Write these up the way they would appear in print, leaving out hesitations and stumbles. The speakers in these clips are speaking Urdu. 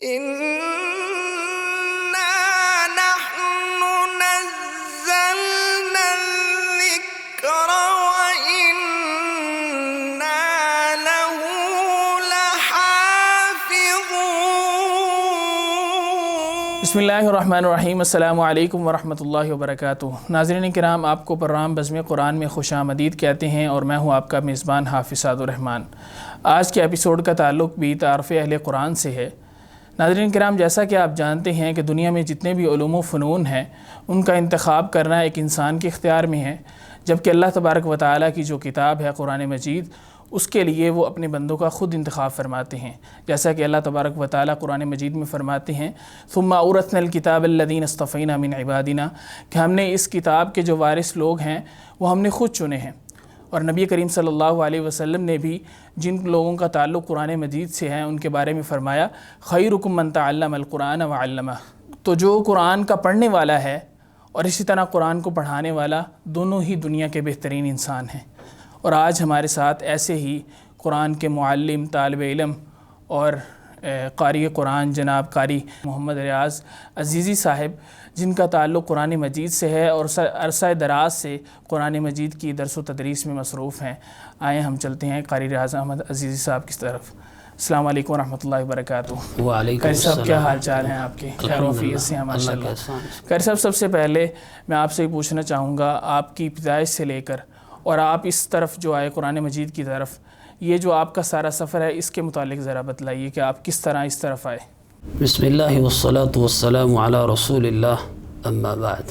إنا نحن نزلنا الذكر وإنا له لحافظون۔ بسم اللہ الرحمن الرحیم۔ السلام علیکم ورحمۃ اللہ وبرکاتہ۔ ناظرین کرام، آپ کو پروگرام بزم قرآن میں خوش آمدید کہتے ہیں اور میں ہوں آپ کا میزبان حافظ سعد الرحمن۔ آج کے ایپیسوڈ کا تعلق بھی تعارف اہل قرآن سے ہے۔ ناظرین کرام، جیسا کہ آپ جانتے ہیں کہ دنیا میں جتنے بھی علوم و فنون ہیں ان کا انتخاب کرنا ایک انسان کے اختیار میں ہے، جبکہ اللہ تبارک و تعالیٰ کی جو کتاب ہے قرآن مجید، اس کے لیے وہ اپنے بندوں کا خود انتخاب فرماتے ہیں، جیسا کہ اللہ تبارک و تعالیٰ قرآن مجید میں فرماتے ہیں ثم اورثنا الکتاب الذین اصطفینا من عبادنا، کہ ہم نے اس کتاب کے جو وارث لوگ ہیں وہ ہم نے خود چنے ہیں۔ اور نبی کریم صلی اللہ علیہ وسلم نے بھی جن لوگوں کا تعلق قرآن مجید سے ہے ان کے بارے میں فرمایا خیرکم من تعلم القرآن وعلمہ، تو جو قرآن کا پڑھنے والا ہے اور اسی طرح قرآن کو پڑھانے والا، دونوں ہی دنیا کے بہترین انسان ہیں۔ اور آج ہمارے ساتھ ایسے ہی قرآن کے معلم، طالب علم اور قاری قرآن جناب قاری محمد ریاض عزیزی صاحب، جن کا تعلق قرآن مجید سے ہے اور عرصہ دراز سے قرآن مجید کی درس و تدریس میں مصروف ہیں۔ آئیں ہم چلتے ہیں قاری ریاض احمد عزیزی صاحب کی طرف۔ السلام علیکم ورحمۃ اللہ وبرکاتہ۔ وعلیکم قاری صاحب، السلام۔ کیا حال چال ہیں آپ کے؟ خیر و عافیت سے ہیں ماشاء اللہ۔ قاری صاحب، سب سے پہلے میں آپ سے پوچھنا چاہوں گا، آپ کی پیدائش سے لے کر اور آپ اس طرف جو آئے قرآن مجید کی طرف، یہ جو آپ کا سارا سفر ہے اس کے متعلق ذرا بتلائیے کہ آپ کس طرح اس طرف آئے۔ بسم اللہ والصلاة والسلام علی رسول اللہ، اما بعد۔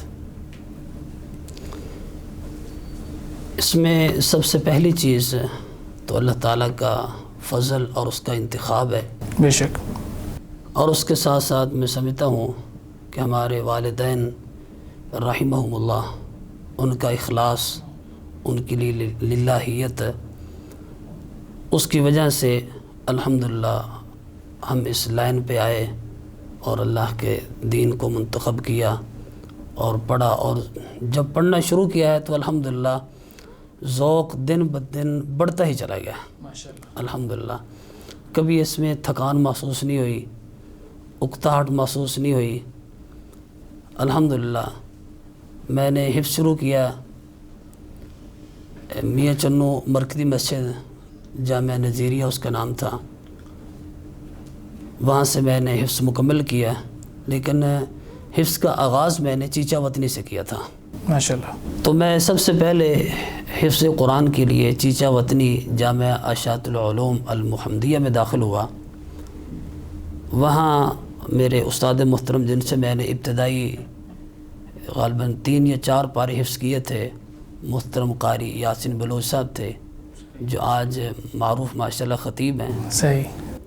اس میں سب سے پہلی چیز تو اللہ تعالیٰ کا فضل اور اس کا انتخاب ہے، بے شک۔ اور اس کے ساتھ ساتھ میں سمجھتا ہوں کہ ہمارے والدین رحمہم اللہ، ان کا اخلاص، ان کے لیے للہیت، اس کی وجہ سے الحمدللہ ہم اس لائن پہ آئے اور اللہ کے دین کو منتخب کیا اور پڑھا، اور جب پڑھنا شروع کیا ہے تو الحمدللہ ذوق دن بدن بڑھتا ہی چلا گیا ماشاءاللہ۔ الحمدللہ۔ کبھی اس میں تھکان محسوس نہیں ہوئی، اکتاہٹ محسوس نہیں ہوئی۔ الحمدللہ میں نے حفظ شروع کیا میاں چنو مرکزی مسجد جامعہ نظیریہ اس کا نام تھا، وہاں سے میں نے حفظ مکمل کیا، لیکن حفظ کا آغاز میں نے چیچا وطنی سے کیا تھا ماشاءاللہ۔ تو میں سب سے پہلے حفظ قرآن کے لیے چیچا وطنی جامعہ اشاعت العلوم المحمدیہ میں داخل ہوا۔ وہاں میرے استاد محترم جن سے میں نے ابتدائی غالباً 3 یا 4 پارے حفظ کیے تھے، محترم قاری یاسین بلوچ صاحب تھے، جو آج معروف ماشاءاللہ خطیب ہیں۔ صحیح۔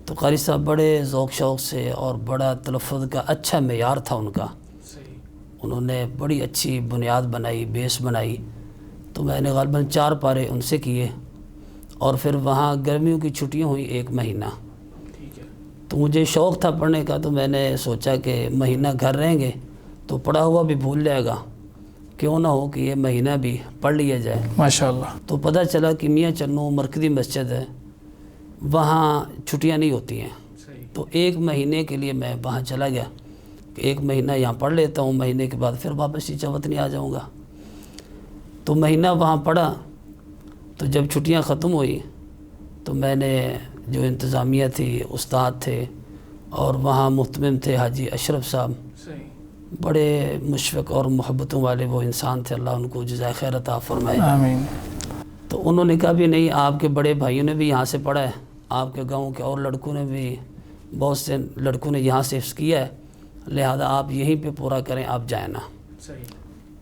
تو قاری صاحب بڑے ذوق شوق سے اور بڑا تلفظ کا اچھا معیار تھا ان کا، انہوں نے بڑی اچھی بنیاد بنائی، بیس بنائی۔ تو میں نے غالباً 4 پارے ان سے کیے، اور پھر وہاں گرمیوں کی چھٹیاں ہوئی 1 مہینہ، تو مجھے شوق تھا پڑھنے کا، تو میں نے سوچا کہ مہینہ گھر رہیں گے تو پڑھا ہوا بھی بھول جائے گا، کیوں نہ ہو کہ یہ مہینہ بھی پڑھ لیا جائے ماشاءاللہ۔ تو پتہ چلا کہ میاں چنو مرکزی مسجد ہے، وہاں چھٹیاں نہیں ہوتی ہیں، تو 1 مہینے کے لیے میں وہاں چلا گیا کہ 1 مہینہ یہاں پڑھ لیتا ہوں، مہینے کے بعد پھر واپس چیچا وطنی آ جاؤں گا۔ تو مہینہ وہاں پڑھا، تو جب چھٹیاں ختم ہوئی تو میں نے جو انتظامیہ تھی، استاد تھے، اور وہاں محتمم تھے حاجی اشرف صاحب، بڑے مشفق اور محبتوں والے وہ انسان تھے، اللہ ان کو جزائے خیر عطا فرمائے۔ آمین۔ تو انہوں نے کہا بھی نہیں، آپ کے بڑے بھائیوں نے بھی یہاں سے پڑھا ہے، آپ کے گاؤں کے اور لڑکوں نے بھی، بہت سے لڑکوں نے یہاں سے حفظ کیا ہے، لہذا آپ یہیں پہ پورا کریں، آپ جائیں نا۔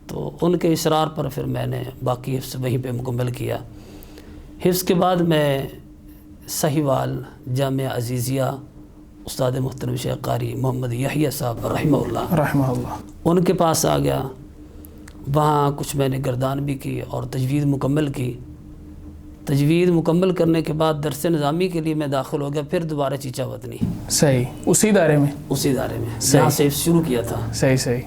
تو ان کے اصرار پر پھر میں نے باقی حفظ وہیں پہ مکمل کیا۔ حفظ کے بعد میں سہیوال جامعہ عزیزیہ استاد محترم شیخ قاری محمد یحییٰ صاحب رحمہ اللہ ان کے پاس آ گیا، وہاں کچھ میں نے گردان بھی کی اور تجوید مکمل کی۔ تجوید مکمل کرنے کے بعد درس نظامی کے لیے میں داخل ہو گیا، پھر دوبارہ چیچا وطنی۔ صحیح، اسی ادارے میں یہاں سے شروع کیا تھا۔ صحیح۔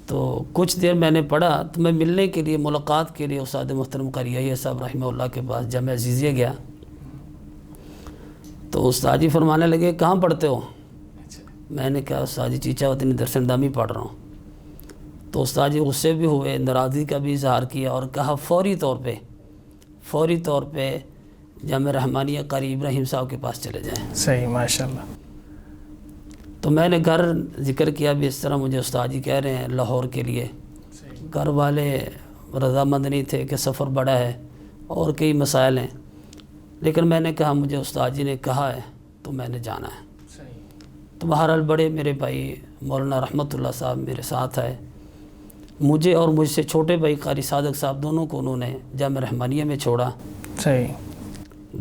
تو کچھ دیر میں نے پڑھا، تو میں ملنے کے لیے، ملاقات کے لیے استاد محترم قاری یحییٰ صاحب رحمہ اللہ کے پاس جامعہ عزیزیہ گیا، تو استاد جی فرمانے لگے کہاں پڑھتے ہو؟ میں نے کہا استاد جی چیچا وطنی درس اندامی پڑھ رہا ہوں. تو استاد جی غصے بھی ہوئے, ناراضگی کا بھی اظہار کیا اور کہا فوری طور پہ جامعہ رحمانیہ قاری ابراہیم صاحب کے پاس چلے جائیں. صحیح, ماشاءاللہ. تو میں نے گھر ذکر کیا بھی اس طرح مجھے استاد جی کہہ رہے ہیں لاہور کے لیے. گھر والے رضامند نہیں تھے کہ سفر بڑا ہے اور کئی مسائل ہیں, لیکن میں نے کہا مجھے استاد جی نے کہا ہے تو میں نے جانا ہے. تو بہرحال بڑے میرے بھائی مولانا رحمت اللہ صاحب میرے ساتھ آئے. مجھے اور مجھ سے چھوٹے بھائی قاری صادق صاحب دونوں کو انہوں نے جامعہ رحمانیہ میں چھوڑا. صحیح.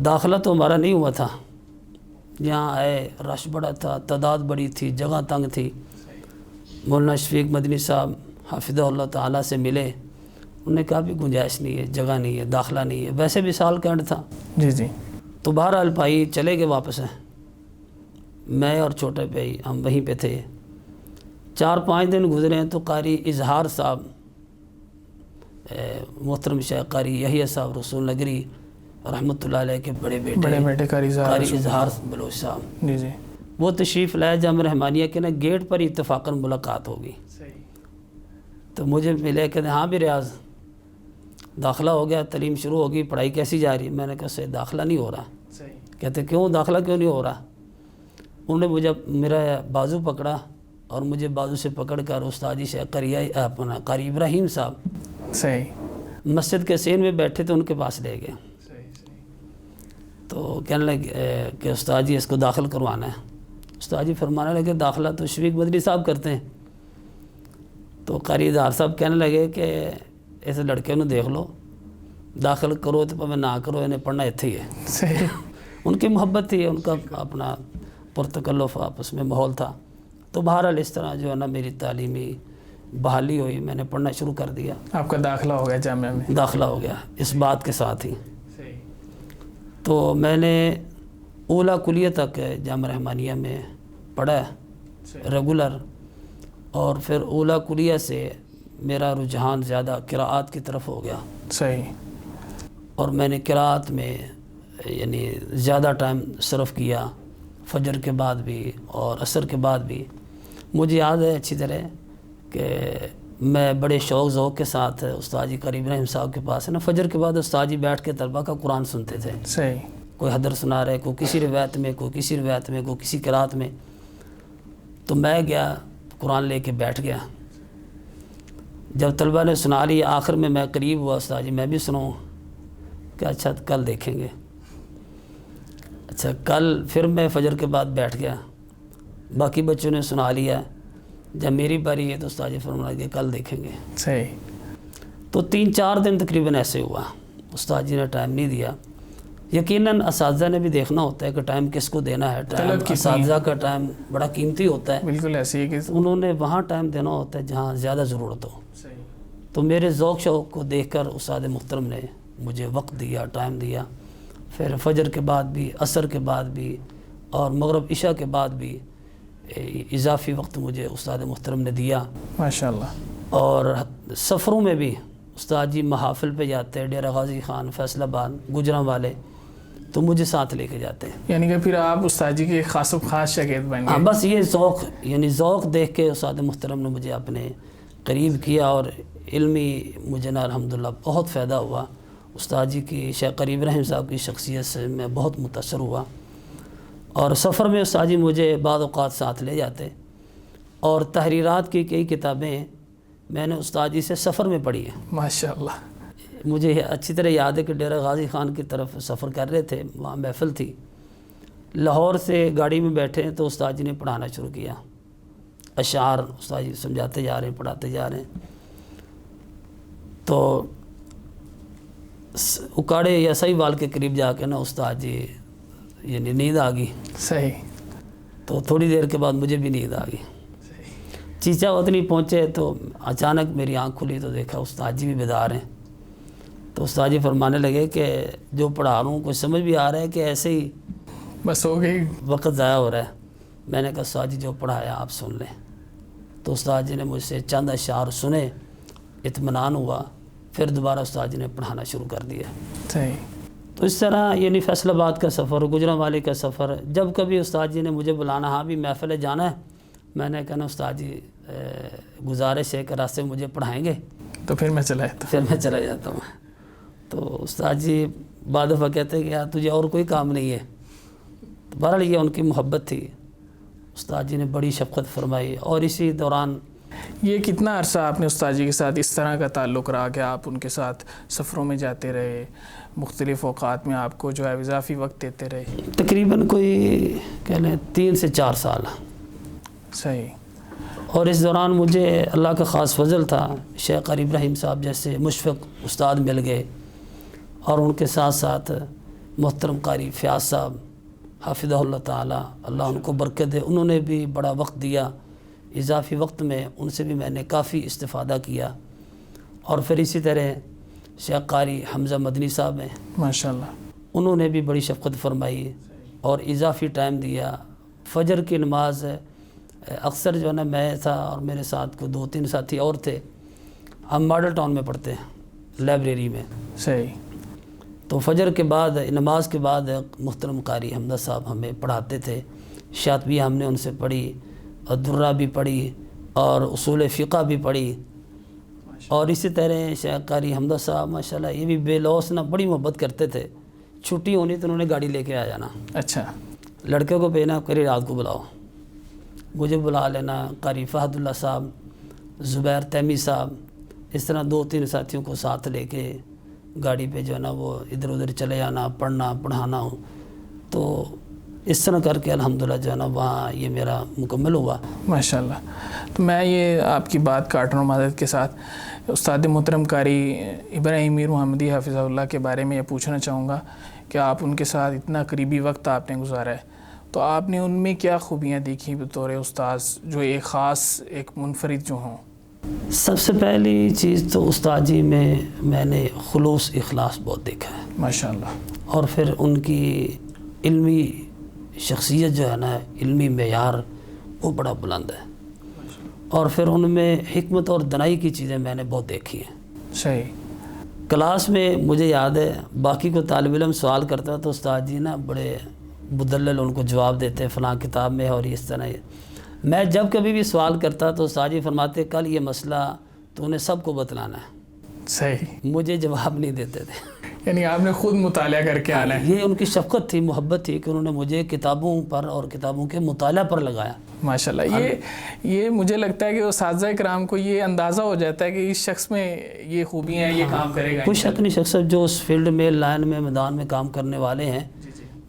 داخلہ تو ہمارا نہیں ہوا تھا, یہاں آئے رش بڑا تھا, تعداد بڑی تھی, جگہ تنگ تھی. مولانا شفیق مدنی صاحب حافظہ اللہ تعالیٰ سے ملے, انہوں نے کہا بھی گنجائش نہیں ہے, جگہ نہیں ہے, داخلہ نہیں ہے. ویسے بھی سال کا اینڈ تھا. جی جی. تو بہرحال بھائی چلے گئے واپس ہیں. میں اور چھوٹے بھائی ہم وہیں پہ تھے. 4-5 دن گزرے ہیں تو قاری اظہار صاحب, محترم شیخ قاری یحییٰ صاحب رسول نگری رحمۃ اللہ علیہ کے بڑے بیٹے قاری اظہار بلوچ صاحب, جی جی, وہ تشریف لائے جامعہ رحمانیہ کے نا گیٹ پر اتفاقاً ملاقات ہوگی. تو مجھے ملے کہتے ہیں ہاں بھی ریاض داخلہ ہو گیا, تعلیم شروع ہوگی, پڑھائی کیسی جا رہی؟ میں نے کہا سے داخلہ نہیں ہو رہا. کہتے کیوں داخلہ کیوں نہیں ہو رہا؟ انہوں نے مجھے میرا بازو پکڑا اور مجھے بازو سے پکڑ کر استاد جی شیخ قاری ابراہیم صاحب صحیح مسجد کے سین میں بیٹھے تھے, ان کے پاس لے گئے. تو کہنے لگے کہ استاد جی اس کو داخل کروانا ہے. استاد جی فرمانے لگے داخلہ تو شفیق مدنی صاحب کرتے ہیں. تو قاری اظہار صاحب کہنے لگے کہ ایسے لڑکے نو دیکھ لو, داخل کرو تو میں نہ کرو, انہیں پڑھنا اتنے ہی ہے. صحیح. ان کی محبت تھی, ان کا اپنا پرتکلف آپس میں ماحول تھا. تو بہرحال اس طرح جو ہے نا میری تعلیمی بحالی ہوئی, میں نے پڑھنا شروع کر دیا. آپ کا داخلہ ہو گیا جامعہ میں؟ داخلہ ہو گیا اس بات کے ساتھ ہی. تو میں نے اولا کلیہ تک جامعہ رحمانیہ میں پڑھا ریگولر, اور پھر اولا کلیہ سے میرا رجحان زیادہ قراءات کی طرف ہو گیا. صحیح. اور میں نے قراءات میں یعنی زیادہ ٹائم صرف کیا, فجر کے بعد بھی اور عصر کے بعد بھی. مجھے یاد ہے اچھی طرح کہ میں بڑے شوق ذوق کے ساتھ استاد جی قاری ابراہیم صاحب کے پاس ہے نا, فجر کے بعد استاد جی بیٹھ کے طلبہ کا قرآن سنتے تھے. صحیح. کوئی حدر سنا رہے, کوئی کسی روایت میں, کوئی کسی روایت میں, کوئی کسی قراءت میں. تو میں گیا قرآن لے کے بیٹھ گیا. جب طلبہ نے سنا لی آخر میں قریب ہوا, استاد جی میں بھی سناؤں؟ کہ اچھا کل دیکھیں گے. اچھا کل پھر میں فجر کے بعد بیٹھ گیا, باقی بچوں نے سنا لیا. جب میری باری ہے تو استاد جی فرمایا کہ کل دیکھیں گے. صحیح. تو 3-4 دن تقریباً ایسے ہوا. استاد جی نے ٹائم نہیں دیا. یقیناً اساتذہ نے بھی دیکھنا ہوتا ہے کہ ٹائم کس کو دینا ہے. ٹائم اساتذہ کا ٹائم بڑا قیمتی ہوتا ہے. بالکل ایسے ہی کہ انہوں نے وہاں ٹائم دینا ہوتا ہے جہاں زیادہ ضرورت ہو. تو میرے ذوق شوق کو دیکھ کر استاد محترم نے مجھے وقت دیا, ٹائم دیا. پھر فجر کے بعد بھی, عصر کے بعد بھی, اور مغرب عشاء کے بعد بھی اضافی وقت مجھے استاد محترم نے دیا. ماشاءاللہ. اور سفروں میں بھی استاد جی محافل پہ جاتے ہیں, ڈیرہ غازی خان, فیصل آباد, گجرانوالے, تو مجھے ساتھ لے کے جاتے ہیں. یعنی کہ پھر آپ استاد جی کے خاص و خاص شاگرد بن گئے. بس یہ ذوق, یعنی ذوق دیکھ کے استاد محترم نے مجھے اپنے قریب کیا, اور علمی مجھے نا الحمدللہ بہت فائدہ ہوا. استاد جی کی شیخ قاری ابراہیم صاحب کی شخصیت سے میں بہت متاثر ہوا. اور سفر میں استاد جی مجھے بعض اوقات ساتھ لے جاتے, اور تحریرات کی کئی کتابیں میں نے استاد جی سے سفر میں پڑھی ہیں. ماشاءاللہ. مجھے اچھی طرح یاد ہے کہ ڈیرہ غازی خان کی طرف سفر کر رہے تھے, وہاں محفل تھی. لاہور سے گاڑی میں بیٹھے تو استاد جی نے پڑھانا شروع کیا. اشعار استاد جی سمجھاتے جا رہے ہیں, پڑھاتے جا رہے ہیں. تو اکاڑے یا صحیح وال کے قریب جا کے نا استاد جی یعنی نیند آ گئی. صحیح. تو تھوڑی دیر کے بعد مجھے بھی نیند آ گئی. چیچا وطنی پہنچے تو اچانک میری آنکھ کھلی تو دیکھا استاد جی بھی بیدار ہیں. تو استاد جی فرمانے لگے کہ جو پڑھا رہا ہوں کچھ سمجھ بھی آ رہا ہے کہ ایسے ہی بس ہو گئی, وقت ضائع ہو رہا ہے؟ میں نے کہا استاد جی جو پڑھایا آپ سن لیں. تو استاد جی نے مجھ سے چند اشعار سنے, اطمینان ہوا. پھر دوبارہ استاد جی نے پڑھانا شروع کر دیا. صحیح. تو اس طرح یعنی فیصل آباد کا سفر, گجرانوالے کا سفر, جب کبھی استاد جی نے مجھے بلانا, ہاں بھی محفل جانا ہے, میں نے کہا نا استاد جی گزارش ہے کہ راستے میں مجھے پڑھائیں گے تو پھر میں چلا جاتا پھر میں چلا جاتا ہوں. تو استاد جی بعد دفعہ کہتے ہیں کہ یار تجھے اور کوئی کام نہیں ہے. تو بہرحال یہ ان کی محبت تھی. استاد جی نے بڑی شفقت فرمائی. اور اسی دوران یہ کتنا عرصہ آپ نے استاد جی کے ساتھ اس طرح کا تعلق رہا کہ آپ ان کے ساتھ سفروں میں جاتے رہے, مختلف اوقات میں آپ کو جو ہے اضافی وقت دیتے رہے؟ تقریباً کوئی کہہ لیں 3 سے 4 سال. صحیح. اور اس دوران مجھے اللہ کا خاص فضل تھا, شیخ قاری ابراہیم صاحب جیسے مشفق استاد مل گئے, اور ان کے ساتھ ساتھ محترم قاری فیاض صاحب حافظہ اللہ تعالی, اللہ ان کو برکت دے, انہوں نے بھی بڑا وقت دیا. اضافی وقت میں ان سے بھی میں نے کافی استفادہ کیا. اور پھر اسی طرح شیخ قاری حمزہ مدنی صاحب ہیں, ماشاءاللہ, انہوں نے بھی بڑی شفقت فرمائی اور اضافی ٹائم دیا. فجر کی نماز اکثر جو ہے نا میں تھا اور میرے ساتھ کو 2-3 ساتھی اور تھے, ہم ماڈل ٹاؤن میں پڑھتے ہیں لائبریری میں. صحیح. تو فجر کے بعد نماز کے بعد محترم قاری حمزہ صاحب ہمیں پڑھاتے تھے. شاطبیہ ہم نے ان سے پڑھی, اور درہ بھی پڑھی, اور اصول فقہ بھی پڑھی. اور اسی طرح شیخ قاری حمزہ صاحب ماشاءاللہ یہ بھی بے لوث نہ بڑی محبت کرتے تھے. چھٹی ہونی تو انہوں نے گاڑی لے کے آ جانا. اچھا. لڑکے کو بھیجنا قاری رات کو بلاؤ, مجھے بلا لینا. قاری فہد اللہ صاحب, زبیر تیمی صاحب, اس طرح 2-3 ساتھیوں کو ساتھ لے کے گاڑی پہ جو ہے نا وہ ادھر ادھر چلے جانا, پڑھنا پڑھانا. تو اس طرح کر کے الحمدللہ جو ہے نا وہاں یہ میرا مکمل ہوا. ماشاءاللہ. تو میں یہ آپ کی بات کاٹ رہا ہوں معذرت کے ساتھ. استاد محترم قاری ابراہیم میر محمدی حافظہ اللہ کے بارے میں یہ پوچھنا چاہوں گا کہ آپ ان کے ساتھ اتنا قریبی وقت آپ نے گزارا ہے, تو آپ نے ان میں کیا خوبیاں دیکھی بطور استاذ جو ایک خاص ایک منفرد جو ہوں؟ سب سے پہلی چیز تو استاد جی میں نے خلوص اخلاص بہت دیکھا ہے ماشاءاللہ. اور پھر ان کی علمی شخصیت جو ہے نا, علمی معیار وہ بڑا بلند ہے. اور پھر ان میں حکمت اور دنائی کی چیزیں میں نے بہت دیکھی ہیں. صحیح. کلاس میں مجھے یاد ہے باقی کو طالب علم سوال کرتا تو استاد جی نا بڑے مدلل ان کو جواب دیتے فلاں کتاب میں اور اس طرح. میں جب کبھی بھی سوال کرتا تو استاد جی فرماتے کل یہ مسئلہ تو انہیں سب کو بتلانا ہے. صحیح. مجھے جواب نہیں دیتے تھے. یعنی آپ نے خود مطالعہ کر کے آنا ہے. یہ ان کی شفقت تھی, محبت تھی کہ انہوں نے مجھے کتابوں پر اور کتابوں کے مطالعہ پر لگایا. ماشاءاللہ. یہ مجھے لگتا ہے کہ اساتذہ کرام کو یہ اندازہ ہو جاتا ہے کہ اس شخص میں یہ خوبیاں ہیں, یہ کام کرے گا. کوئی شک نہیں, شخص جو اس فیلڈ میں لائن میں میدان میں کام کرنے والے ہیں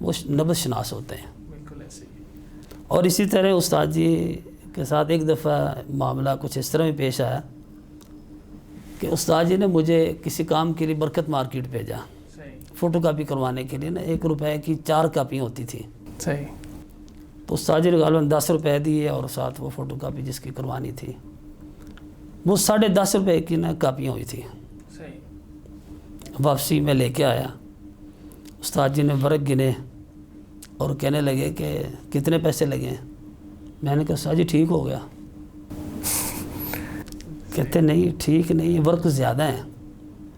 وہ نبض شناس ہوتے ہیں. بالکل ایسے ہی. اور اسی طرح استاد جی کے ساتھ ایک دفعہ معاملہ کچھ اس طرح میں پیش آیا کہ استاد جی نے مجھے کسی کام کے لیے برکت مارکیٹ بھیجا فوٹو کاپی کروانے کے لیے نا. 1 روپے کی 4 کاپیاں ہوتی تھیں. صحیح. تو استاد جی نے غالباً 10 روپے دیے اور ساتھ وہ فوٹو کاپی جس کی کروانی تھی وہ 10.5 روپے کی نا کاپیاں ہوئی تھیں. صحیح. واپسی میں لے کے آیا. استاد جی نے ورق گنے اور کہنے لگے کہ کتنے پیسے لگے ہیں. میں نے کہا استاد جی ٹھیک ہو گیا. کہتے نہیں ٹھیک نہیں, ورق زیادہ ہیں.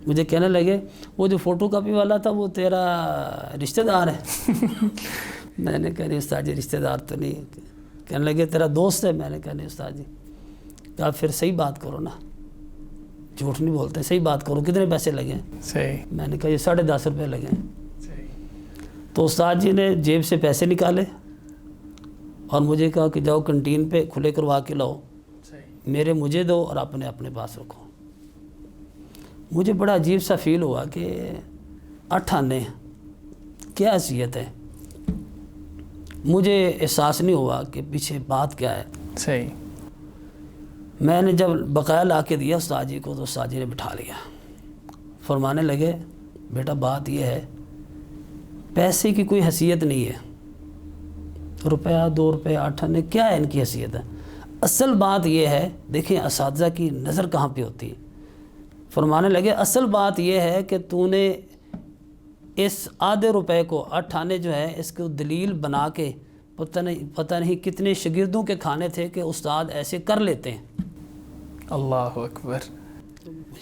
مجھے کہنے لگے وہ جو فوٹو کاپی والا تھا وہ تیرا رشتہ دار ہے. میں نے کہا نہیں استاد جی رشتہ دار تو نہیں. کہنے لگے تیرا دوست ہے. میں نے کہا نہیں استاد جی. کہا پھر صحیح بات کرو نا, جھوٹ نہیں بولتے, صحیح بات کرو, کتنے پیسے لگے ہیں. صحیح. میں نے کہا یہ 10.5 روپے لگے ہیں. تو استاد جی نے جیب سے پیسے نکالے اور مجھے کہا کہ جاؤ کنٹین پہ کھلے کروا کے لاؤ, میرے مجھے دو اور اپنے پاس رکھو. مجھے بڑا عجیب سا فیل ہوا کہ 8 آنے کیا حیثیت ہے. مجھے احساس نہیں ہوا کہ پیچھے بات کیا ہے. صحیح. میں نے جب بقایا لا کے دیا استاد جی کو تو استاد جی نے بٹھا لیا. فرمانے لگے بیٹا بات یہ ہے پیسے کی کوئی حیثیت نہیں ہے. روپیہ 2 روپے 8 آنے کیا ہے ان کی حیثیت ہے. اصل بات یہ ہے, دیکھیں اساتذہ کی نظر کہاں پہ ہوتی ہے. فرمانے لگے اصل بات یہ ہے کہ تو نے اس آدھے روپے کو 8 آنے جو ہے اس کو دلیل بنا کے پتہ نہیں کتنے شاگردوں کے کھانے تھے کہ استاد ایسے کر لیتے ہیں. اللہ اکبر.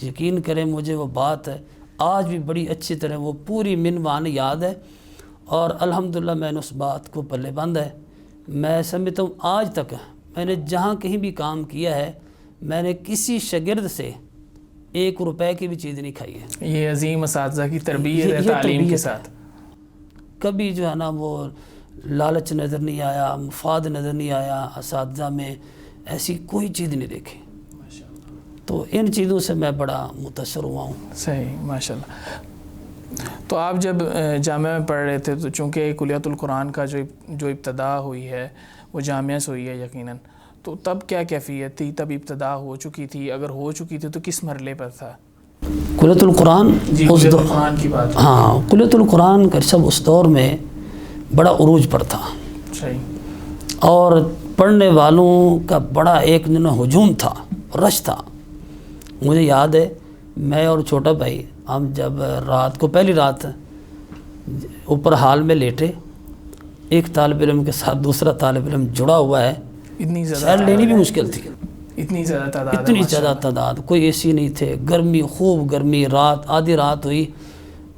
یقین کریں مجھے وہ بات ہے آج بھی بڑی اچھی طرح وہ پوری منوان یاد ہے. اور الحمدللہ میں نے اس بات کو پلے بند ہے. میں سمجھتا ہوں آج تک میں نے جہاں کہیں بھی کام کیا ہے میں نے کسی شاگرد سے 1 روپے کی بھی چیز نہیں کھائی ہے. یہ عظیم اساتذہ کی تربیت ہے یہ تعلیم کے تربیت ساتھ. کبھی جو ہے نا وہ لالچ نظر نہیں آیا, مفاد نظر نہیں آیا, اساتذہ میں ایسی کوئی چیز نہیں دیکھی. تو ان چیزوں سے میں بڑا متاثر ہوا ہوں. صحیح, ماشاءاللہ. تو آپ جب جامعہ میں پڑھ رہے تھے تو چونکہ کلیۃ القرآن کا جو ابتدا ہوئی ہے وہ جامعہ سے ہوئی ہے یقیناً, تو تب کیا کیفیت تھی؟ تب ابتدا ہو چکی تھی؟ اگر ہو چکی تھی تو کس مرحلے پر تھا؟ کلیۃ القرآن جی, اس کلیۃ القرآن کی بات. ہاں, کلیۃ القرآن کا سب اس دور میں بڑا عروج پر تھا. صحیح. اور پڑھنے والوں کا بڑا ایک ہجوم تھا, رش تھا. مجھے یاد ہے میں اور چھوٹا بھائی ہم جب رات کو پہلی رات اوپر ہال میں لیٹے, ایک طالب علم کے ساتھ دوسرا طالب علم جڑا ہوا ہے, اتنی سیر زیادہ لینی بھی مشکل تھی. اتنی زیادہ تعداد, اتنی زیادہ تعداد, کوئی اے سی نہیں تھے, گرمی, خوب گرمی. رات آدھی رات ہوئی,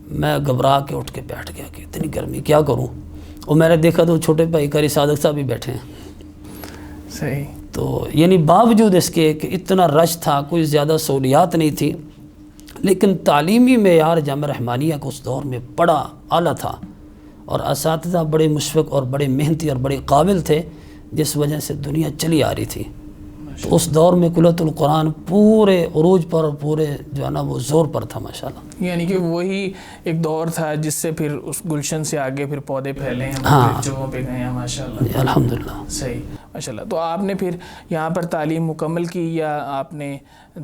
میں گھبرا کے اٹھ کے بیٹھ گیا کہ اتنی گرمی کیا کروں. اور میں نے دیکھا تو چھوٹے بھائی قاری صادق صاحب بھی بیٹھے ہیں. صحیح. تو یعنی باوجود اس کے کہ اتنا رش تھا, کوئی زیادہ سہولیات نہیں تھی, لیکن تعلیمی معیار جامعہ رحمانیہ کو اس دور میں بڑا اعلیٰ تھا, اور اساتذہ بڑے مشفق اور بڑے محنتی اور بڑے قابل تھے, جس وجہ سے دنیا چلی آ رہی تھی. تو اس دور میں کلیۃ القرآن پورے عروج پر اور پورے جو ہے نا وہ زور پر تھا ماشاءاللہ. یعنی کہ وہی ایک دور تھا جس سے پھر اس گلشن سے آگے پھر پودے پھیلے ہیں, ہاں, جگہوں پہ گئے ہیں ماشاءاللہ. الحمدللہ. صحیح, ماشاءاللہ. تو آپ نے پھر یہاں پر تعلیم مکمل کی یا آپ نے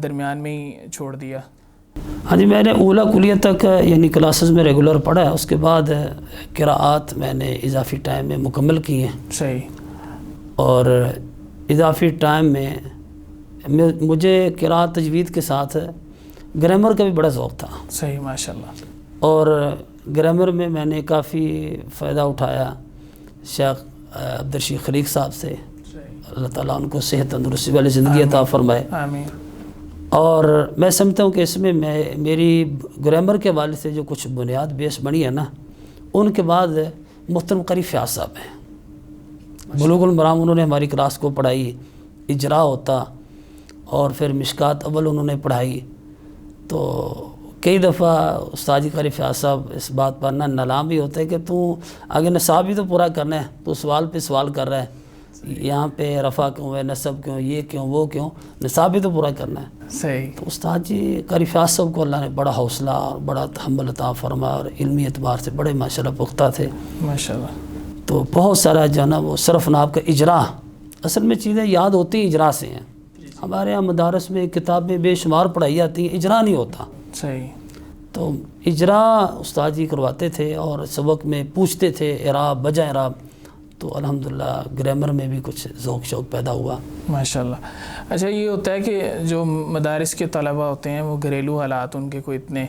درمیان میں ہی چھوڑ دیا؟ ہاں جی, میں نے اولا کلیہ تک یعنی کلاسز میں ریگولر پڑھا ہے. اس کے بعد قراءات میں نے اضافی ٹائم میں مکمل کی ہیں. صحیح. اور اضافی ٹائم میں مجھے قراءت تجوید کے ساتھ گرامر کا بھی بڑا ذوق تھا. صحیح, ماشاءاللہ. اور گرامر میں میں نے کافی فائدہ اٹھایا شیخ عبدالرشید خلیق صاحب سے. اللہ تعالیٰ ان کو صحت تندرستی والی زندگی عطا فرمائے. آمین. اور میں سمجھتا ہوں کہ اس میں میری گرامر کے حوالے سے جو کچھ بنیاد بیس بنی ہے نا, ان کے بعد محترم قاری فیاض صاحب ہیں. بلوغ المرام انہوں نے ہماری کلاس کو پڑھائی, اجرا ہوتا, اور پھر مشکات اول انہوں نے پڑھائی. تو کئی دفعہ استاد قاری فیاض صاحب اس بات پر نالام بھی ہوتے ہیں کہ تو آگے نصاب بھی تو پورا کرنا ہے, تو سوال پہ سوال کر رہا ہے, یہاں پہ رفع کیوں ہے, نصب کیوں, یہ کیوں, وہ کیوں, نصاب بھی تو پورا کرنا ہے. صحیح. تو استاد جی قاری فیاض صاحب کو اللہ نے بڑا حوصلہ اور بڑا تحمل عطا فرمایا, اور علمی اعتبار سے بڑے ماشاءاللہ پختہ تھے. ماشاءاللہ. تو بہت سارا جو ہے نا وہ صرف ناب کا اجرا, اصل میں چیزیں یاد ہوتی ہیں اجرا سے ہیں. ہمارے یہاں مدارس میں کتابیں بے شمار پڑھائی جاتی ہیں, اجرا نہیں ہوتا. صحیح. تو اجرا استاد جی کرواتے تھے, اور سبق میں پوچھتے تھے اعراب بجا اعراب. تو الحمدللہ گرامر میں بھی کچھ ذوق شوق پیدا ہوا. ماشاءاللہ. اچھا, یہ ہوتا ہے کہ جو مدارس کے طلبہ ہوتے ہیں وہ گھریلو حالات ان کے کوئی اتنے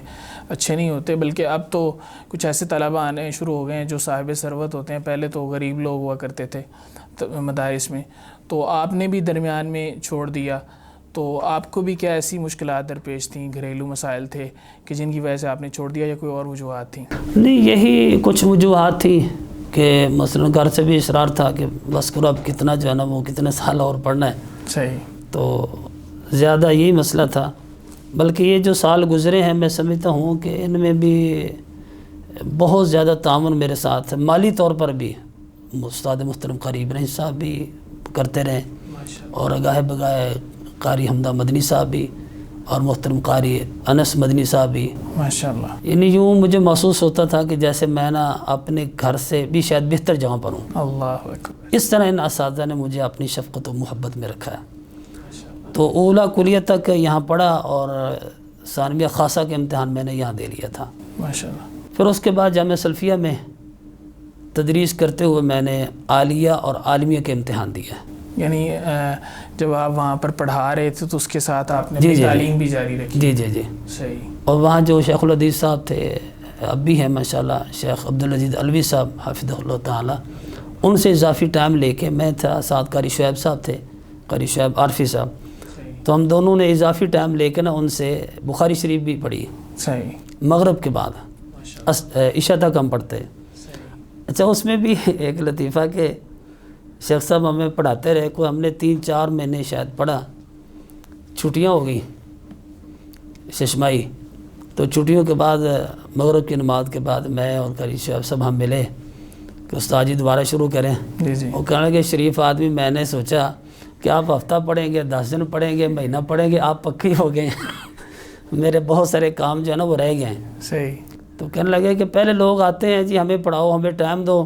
اچھے نہیں ہوتے, بلکہ اب تو کچھ ایسے طلبہ آنے شروع ہو گئے ہیں جو صاحب ثروت ہوتے ہیں. پہلے تو غریب لوگ ہوا کرتے تھے مدارس میں, تو آپ نے بھی درمیان میں چھوڑ دیا. تو آپ کو بھی کیا ایسی مشکلات درپیش تھیں, گھریلو مسائل تھے کہ جن کی وجہ سے آپ نے چھوڑ دیا, یا کوئی اور وجوہات تھیں؟ نہیں, یہی کچھ وجوہات تھیں کہ مثلا گھر سے بھی اصرار تھا کہ بس کرو, اب کتنا جو ہے نا وہ کتنے سال اور پڑھنا ہے. صحیح. تو زیادہ یہی مسئلہ تھا. بلکہ یہ جو سال گزرے ہیں میں سمجھتا ہوں کہ ان میں بھی بہت زیادہ تعاون میرے ساتھ مالی طور پر بھی استاد محترم قاری ابراہیم صاحب بھی کرتے رہے, اور گاہے بگاہے قاری حمدہ مدنی صاحب بھی, اور محترم قاری انس مدنی صاحب بھی. ماشاءاللہ. یعنی یوں مجھے محسوس ہوتا تھا کہ جیسے میں نا اپنے گھر سے بھی شاید بہتر جگہ پر ہوں. اللہ اکبر. اس طرح ان اساتذہ نے مجھے اپنی شفقت و محبت میں رکھا ہے. تو اولا کلیہ تک یہاں پڑھا, اور ثانویہ خاصہ کے امتحان میں نے یہاں دے لیا تھا. ماشاءاللہ. پھر اس کے بعد جامعہ سلفیہ میں تدریس کرتے ہوئے میں نے عالیہ اور عالمیہ کے امتحان دیا. یعنی جب آپ وہاں پر پڑھا رہے تھے تو اس کے ساتھ آپ نے اپنی تعلیم بھی جاری رکھی؟ جی جی جی. صحیح. اور وہاں جو شیخ الحدیث صاحب تھے, اب بھی ہیں ماشاءاللہ, شیخ عبدالعزیز علوی صاحب حافظہ اللہ تعالیٰ, ان سے اضافی ٹائم لے کے میں تھا, ساتھ قاری شعیب صاحب تھے, قاری شعیب عارفی صاحب. تو ہم دونوں نے اضافی ٹائم لے کے نا ان سے بخاری شریف بھی پڑھی. صحیح. مغرب کے بعد عشاء تک ہم پڑھتے. اچھا, اس میں بھی ایک لطیفہ کہ شیخ صاحب ہمیں پڑھاتے رہے، کوئی ہم نے 3-4 مہینے شاید پڑھا، چھٹیاں ہو گئی ششمائی، تو چھٹیوں کے بعد مغرب کی نماز کے بعد میں اور قاری شعیب صاحب ہم ملے کہ استاد جی دوبارہ شروع کریں۔ جی وہ کہنے لگے شریف آدمی، میں نے سوچا کہ آپ ہفتہ پڑھیں گے، 10 دن پڑھیں گے، مہینہ پڑھیں گے، آپ پکے ہی ہو گئے ہیں میرے بہت سارے کام جو ہے نا وہ رہ گئے ہیں۔ صحیح۔ تو کہنے لگے کہ پہلے لوگ آتے ہیں جی ہمیں پڑھاؤ، ہمیں ٹائم دو،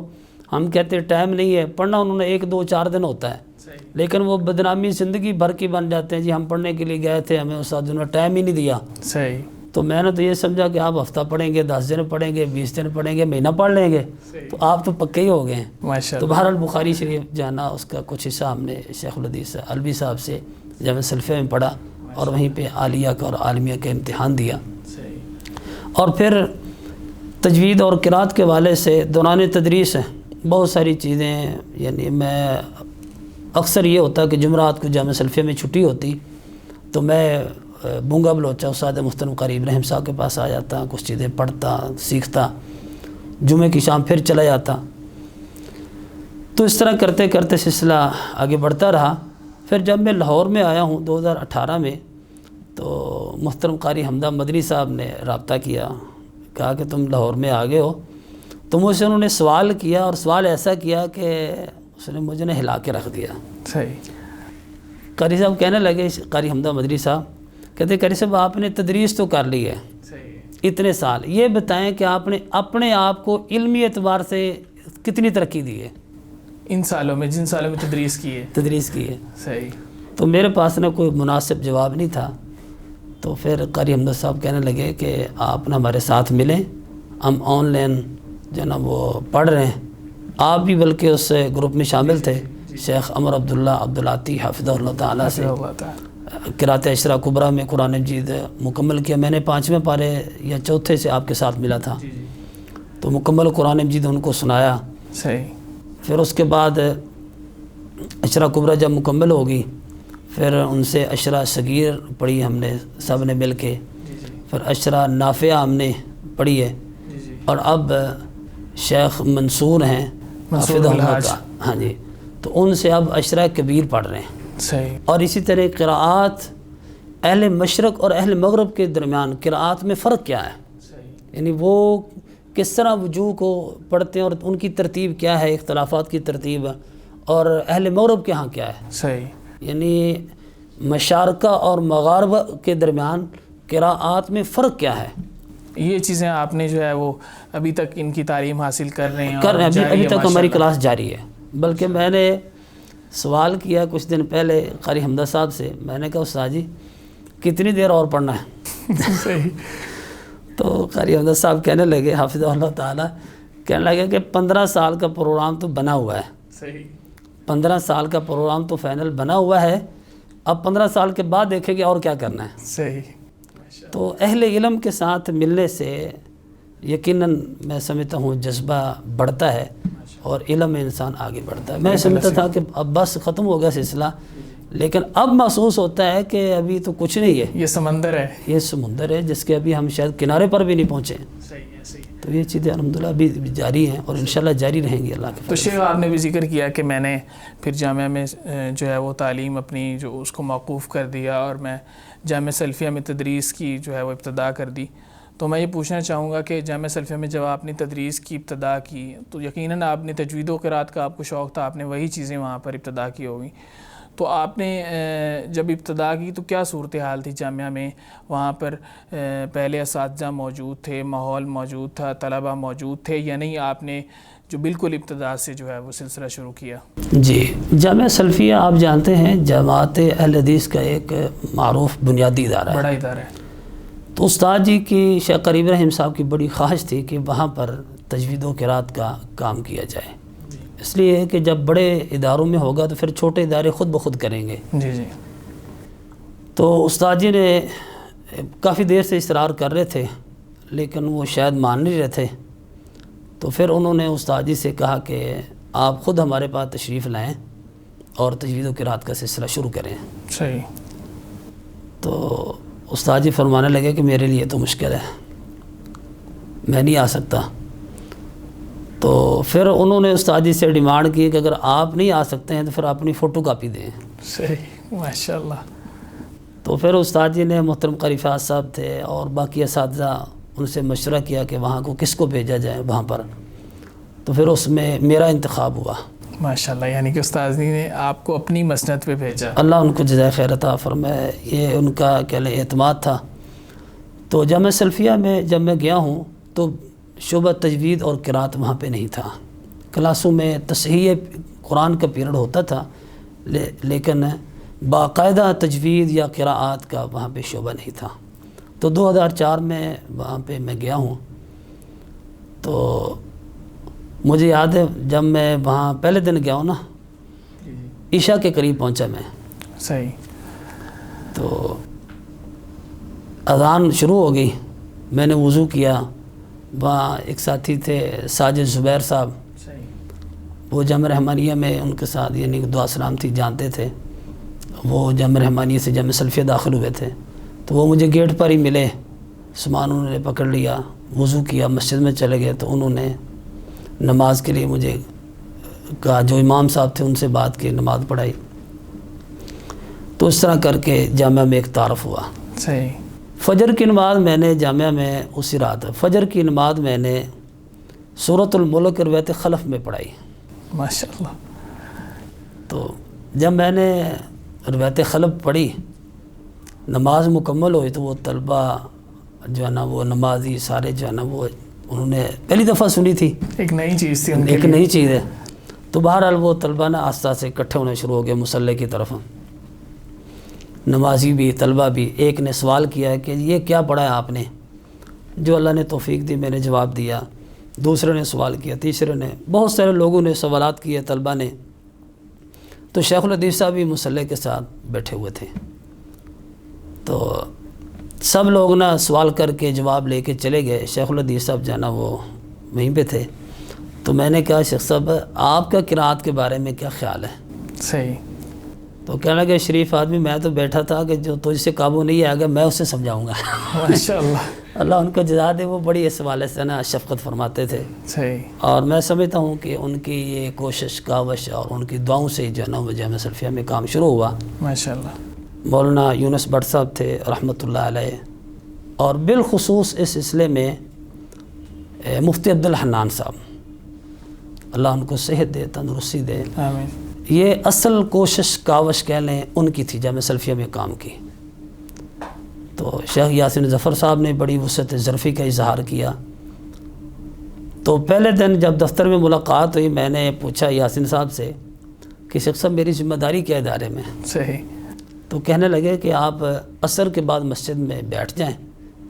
ہم کہتے ہیں ٹائم نہیں ہے، پڑھنا انہوں نے 1-2-4 دن ہوتا ہے، لیکن وہ بدنامی زندگی بھر کی بن جاتے ہیں، جی ہم پڑھنے کے لیے گئے تھے، ہمیں استاد نے ٹائم ہی نہیں دیا۔ صحیح۔ تو میں نے تو یہ سمجھا کہ آپ ہفتہ پڑھیں گے، 10 دن پڑھیں گے، 20 دن پڑھیں گے، مہینہ پڑھ لیں گے، تو آپ تو پکے ہی ہو گئے ہیں۔ ماشاء تو اللہ۔ بہرحال بخاری شریف جانا، اس کا کچھ حصہ ہم نے شیخ الحدیث الوی صاحب سے جامعہ سلفیہ میں پڑھا، اور وہیں پہ عالیہ کا اور عالمیہ کا امتحان دیا، اور پھر تجوید اور قرات کے والے سے دوران تدریس بہت ساری چیزیں، یعنی میں اکثر یہ ہوتا کہ جمعرات کو جامعہ سلفیہ میں چھٹی ہوتی تو میں بونگا بلوچا استاد محترم قاری ابراہیم صاحب کے پاس آ جاتا، کچھ چیزیں پڑھتا سیکھتا، جمعے کی شام پھر چلا جاتا۔ تو اس طرح کرتے کرتے سلسلہ آگے بڑھتا رہا۔ پھر جب میں لاہور میں آیا ہوں 2018 میں، تو محترم قاری حمدہ مدنی صاحب نے رابطہ کیا، کہا کہ تم لاہور میں آ گئے ہو، تو مجھ سے انہوں نے سوال کیا، اور سوال ایسا کیا کہ اس نے مجھے نے ہلا کے رکھ دیا۔ صحیح۔ قاری صاحب کہنے لگے، قاری حمدہ مدنی صاحب کہتے قاری صاحب آپ نے تدریس تو کر لی ہے اتنے سال، یہ بتائیں کہ آپ نے اپنے آپ کو علمی اعتبار سے کتنی ترقی دی ہے ان سالوں میں، جن سالوں میں تدریس کی ہے؟ تدریس کی ہے۔ صحیح۔ تو میرے پاس نہ کوئی مناسب جواب نہیں تھا، تو پھر قاری حمدہ صاحب کہنے لگے کہ آپ نہ ہمارے ساتھ ملیں، ہم آن لائن جو نا وہ پڑھ رہے ہیں، آپ بھی بلکہ اس گروپ میں شامل تھے، شیخ عمر عبداللہ عبدالعاطی حافظہ اللہ تعالیٰ سے قرات عشرہ کبریٰ میں قرآن مجید مکمل کیا۔ میں نے 5ویں پارے یا 4تھے سے آپ کے ساتھ ملا تھا، تو مکمل قرآن مجید ان کو سنایا۔ صحیح۔ پھر اس کے بعد عشرہ کبریٰ جب مکمل ہوگی، پھر ان سے عشرہ صغیر پڑھی ہم نے سب نے مل کے، پھر عشرہ نافعہ ہم نے پڑھی ہے، اور اب شیخ منصور ہیں حافظہ اللہ کا، ہاں جی، تو ان سے اب عشرہ کبیر پڑھ رہے ہیں۔ صحیح۔ اور اسی طرح قراءات اہل مشرق اور اہل مغرب کے درمیان قراءات میں فرق کیا ہے، یعنی وہ کس طرح وجوہ کو پڑھتے ہیں اور ان کی ترتیب کیا ہے، اختلافات کی ترتیب، اور اہل مغرب کے ہاں کیا ہے، صحیح، یعنی مشارقہ اور مغاربہ کے درمیان قراءات میں فرق کیا ہے۔ یہ چیزیں آپ نے جو ہے وہ ابھی تک ان کی تعلیم حاصل کر رہے ہیں؟ ابھی تک ہماری کلاس جاری ہے، بلکہ میں نے سوال کیا کچھ دن پہلے قاری حمدہ صاحب سے، میں نے کہا استاد جی کتنی دیر اور پڑھنا ہے؟ صحیح۔ تو قاری حمدہ صاحب کہنے لگے حافظہ اللہ تعالیٰ، کہنے لگے کہ 15 سال کا پروگرام تو بنا ہوا ہے، صحیح، 15 سال کا پروگرام تو فائنل بنا ہوا ہے، اب 15 سال کے بعد دیکھیں گے اور کیا کرنا ہے۔ صحیح۔ تو اہل علم کے ساتھ ملنے سے یقیناً میں سمجھتا ہوں جذبہ بڑھتا ہے، اور علم میں انسان آگے بڑھتا ہے۔ میں سمجھتا تھا کہ اب بس ختم ہو گیا سلسلہ، لیکن اب محسوس ہوتا ہے کہ ابھی تو کچھ نہیں ہے، یہ سمندر ہے، یہ سمندر ہے جس کے ابھی ہم شاید کنارے پر بھی نہیں پہنچے ہیں۔ صحیح ہے، صحیح۔ تو یہ چیزیں الحمدللہ ابھی جاری ہیں، اور انشاءاللہ جاری رہیں گی اللہ کے تو شیخ آپ نے بھی ذکر کیا کہ میں نے پھر جامعہ میں جو ہے وہ تعلیم اپنی جو اس کو موقوف کر دیا، اور میں جامعہ سلفیہ میں تدریس کی جو ہے وہ ابتدا کر دی۔ تو میں یہ پوچھنا چاہوں گا کہ جامعہ سلفیہ میں جب آپ نے تدریس کی ابتدا کی تو یقیناً آپ نے تجوید و قرات کا آپ کو شوق تھا، آپ نے وہی چیزیں وہاں پر ابتدا کی ہوگی، تو آپ نے جب ابتدا کی تو کیا صورتحال تھی جامعہ میں؟ وہاں پر پہلے اساتذہ موجود تھے، ماحول موجود تھا، طلبہ موجود تھے، یا نہیں آپ نے جو بالکل ابتدا سے جو ہے وہ سلسلہ شروع کیا؟ جی، جامعہ سلفیہ آپ جانتے ہیں جماعت اہل حدیث کا ایک معروف بنیادی ادارہ ہے، بڑا ادارہ ہے۔ تو استاد جی کی شیخ قاری ابراہیم صاحب کی بڑی خواہش تھی کہ وہاں پر تجوید و قرات کا کام کیا جائے، اس لیے کہ جب بڑے اداروں میں ہوگا تو پھر چھوٹے ادارے خود بخود کریں گے۔ جی جی۔ تو استاد جی نے کافی دیر سے اصرار کر رہے تھے، لیکن وہ شاید مان نہیں رہے تھے، تو پھر انہوں نے استاد جی سے کہا کہ آپ خود ہمارے پاس تشریف لائیں اور تجوید و قرات کا سلسلہ شروع کریں۔ صحیح۔ تو استاد جی فرمانے لگے کہ میرے لیے تو مشکل ہے، میں نہیں آ سکتا۔ تو پھر انہوں نے استاد جی سے ڈیمانڈ کی کہ اگر آپ نہیں آ سکتے ہیں تو پھر اپنی فوٹو کاپی دیں. صحیح ماشاء اللہ. تو پھر استاد جی نے محترم قاری فیاض صاحب تھے اور باقی اساتذہ ان سے مشورہ کیا کہ وہاں کو کس کو بھیجا جائے وہاں پر. تو پھر اس میں میرا انتخاب ہوا. ماشاء اللہ. یعنی کہ استاد جی نے آپ کو اپنی مسند پہ بھیجا. اللہ ان کو جزائے خیر عطا فرمائے. یہ ان کا کہہ لیں اعتماد تھا. تو جامعہ سلفیہ میں جب میں گیا ہوں تو شعبہ تجوید اور قرات وہاں پہ نہیں تھا. کلاسوں میں تصحیح قرآن کا پیریڈ ہوتا تھا لیکن باقاعدہ تجوید یا قراءات کا وہاں پہ شعبہ نہیں تھا. تو 2004 میں وہاں پہ میں گیا ہوں. تو مجھے یاد ہے جب میں وہاں پہلے دن گیا ہوں نا, عشاء کے قریب پہنچا میں. صحیح. تو اذان شروع ہو گئی. میں نے وضو کیا. وہاں ایک ساتھی تھے ساجد زبیر صاحب, وہ جامعہ رحمانیہ میں ان کے ساتھ یعنی دعا سلام تھی, جانتے تھے. وہ جامعہ رحمانیہ سے جامعہ سلفیہ داخل ہوئے تھے. تو وہ مجھے گیٹ پر ہی ملے. سامان انہوں نے پکڑ لیا, وضو کیا, مسجد میں چلے گئے. تو انہوں نے نماز کے لیے مجھے کہا, جو امام صاحب تھے ان سے بات کی, نماز پڑھائی. تو اس طرح کر کے جامعہ میں ایک تعارف ہوا. صحیح. فجر کی نماز میں نے جامعہ میں اسی رات فجر کی نماز میں نے سورۃ الملک روایت خلف میں پڑھائی. ماشاء اللہ. تو جب میں نے روایت خلف پڑھی, نماز مکمل ہوئی, تو وہ طلبہ جو ہے نا, وہ نمازی سارے جو ہے نا, وہ انہوں نے پہلی دفعہ سنی تھی. ایک نئی چیز تھی ان کے ایک لیے. نئی چیز ہے. تو بہرحال وہ طلبہ نا آستہ سے اکٹھے ہونے شروع ہو گئے مصلی کی طرف. نمازی بھی طلبہ بھی. ایک نے سوال کیا ہے کہ یہ کیا پڑھا ہے آپ نے؟ جو اللہ نے توفیق دی میں نے جواب دیا. دوسرے نے سوال کیا, تیسرے نے, بہت سارے لوگوں نے سوالات کیے طلبہ نے. تو شیخ الحدیث صاحب بھی مصلی کے ساتھ بیٹھے ہوئے تھے. تو سب لوگ نا سوال کر کے جواب لے کے چلے گئے. شیخ الحدیث صاحب جو ہے نا وہ وہیں پہ تھے. تو میں نے کہا, شیخ صاحب آپ کا قرات کے بارے میں کیا خیال ہے؟ صحیح. تو کہنے لگے, شریف آدمی, میں تو بیٹھا تھا کہ جو تجھ سے قابو نہیں آئے گا میں اسے سمجھاؤں گا. ماشاء اللہ. اللہ ان کو جزا دے. وہ بڑی اس حوالے سے نا شفقت فرماتے تھے. صحیح. اور میں سمجھتا ہوں کہ ان کی یہ کوشش کاوش اور ان کی دعاؤں سے جو ہے نا وہ جامعہ سلفیہ میں کام شروع ہوا. ماشاء اللہ. مولانا یونس بٹ صاحب تھے رحمۃ اللہ علیہ, اور بالخصوص اس سلسلے میں مفتی عبدالحنان صاحب, اللہ ان کو صحت دے, تندرستی دے. آمین. یہ اصل کوشش کاوش کہہ لیں ان کی تھی جامعہ سلفیہ میں کام کی. تو شیخ یاسین ظفر صاحب نے بڑی وسعت ظرفی کا اظہار کیا. تو پہلے دن جب دفتر میں ملاقات ہوئی, میں نے پوچھا یاسین صاحب سے کہ شیخ صاحب میری ذمہ داری کیا ادارے میں؟ صحیح. تو کہنے لگے کہ آپ عصر کے بعد مسجد میں بیٹھ جائیں,